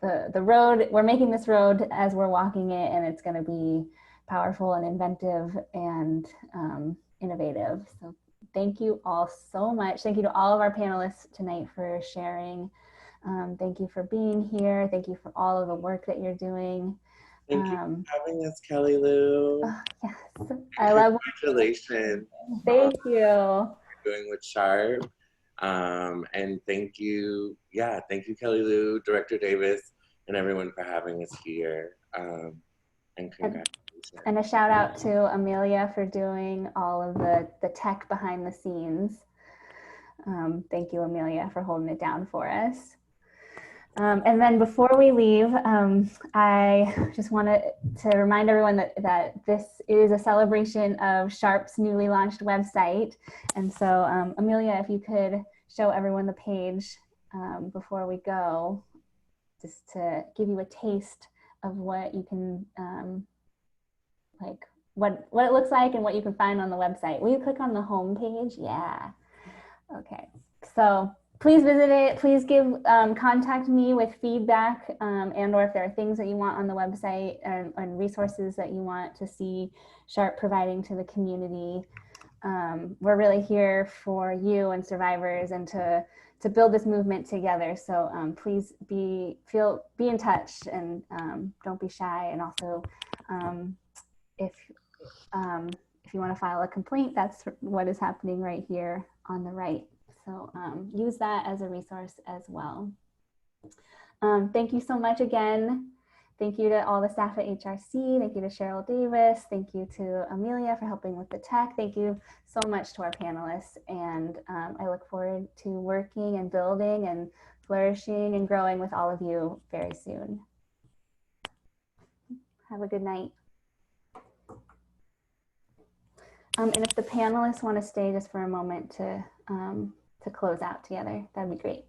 the road, we're making this road as we're walking it, and it's going to be powerful and inventive and innovative. So thank you all so much. Thank you to all of our panelists tonight for sharing. Thank you for being here. Thank you for all of the work that you're doing. Thank you for having us, KellyLou. Yes, I love. Congratulations. Thank you. You're doing with Sharp. And thank you, thank you, KellyLou, Director Davis, and everyone for having us here. And congratulations. And a shout out to Amelia for doing all of the tech behind the scenes. Thank you, Amelia, for holding it down for us. And then before we leave, I just wanted to remind everyone that this is a celebration of Sharp's newly launched website. And so Amelia, if you could show everyone the page before we go, just to give you a taste of what you can, like what it looks like and what you can find on the website. Will you click on the home page? Yeah. Okay. So please visit it. Please contact me with feedback and or if there are things that you want on the website and resources that you want to see Sharp providing to the community. We're really here for you and survivors and to build this movement together. So please be in touch and don't be shy. And also if you want to file a complaint, that's what is happening right here on the right. So use that as a resource as well. Thank you so much again. Thank you to all the staff at HRC. Thank you to Cheryl Davis. Thank you to Amelia for helping with the tech. Thank you so much to our panelists. And I look forward to working and building and flourishing and growing with all of you very soon. Have a good night. And if the panelists want to stay just for a moment to close out together, that'd be great.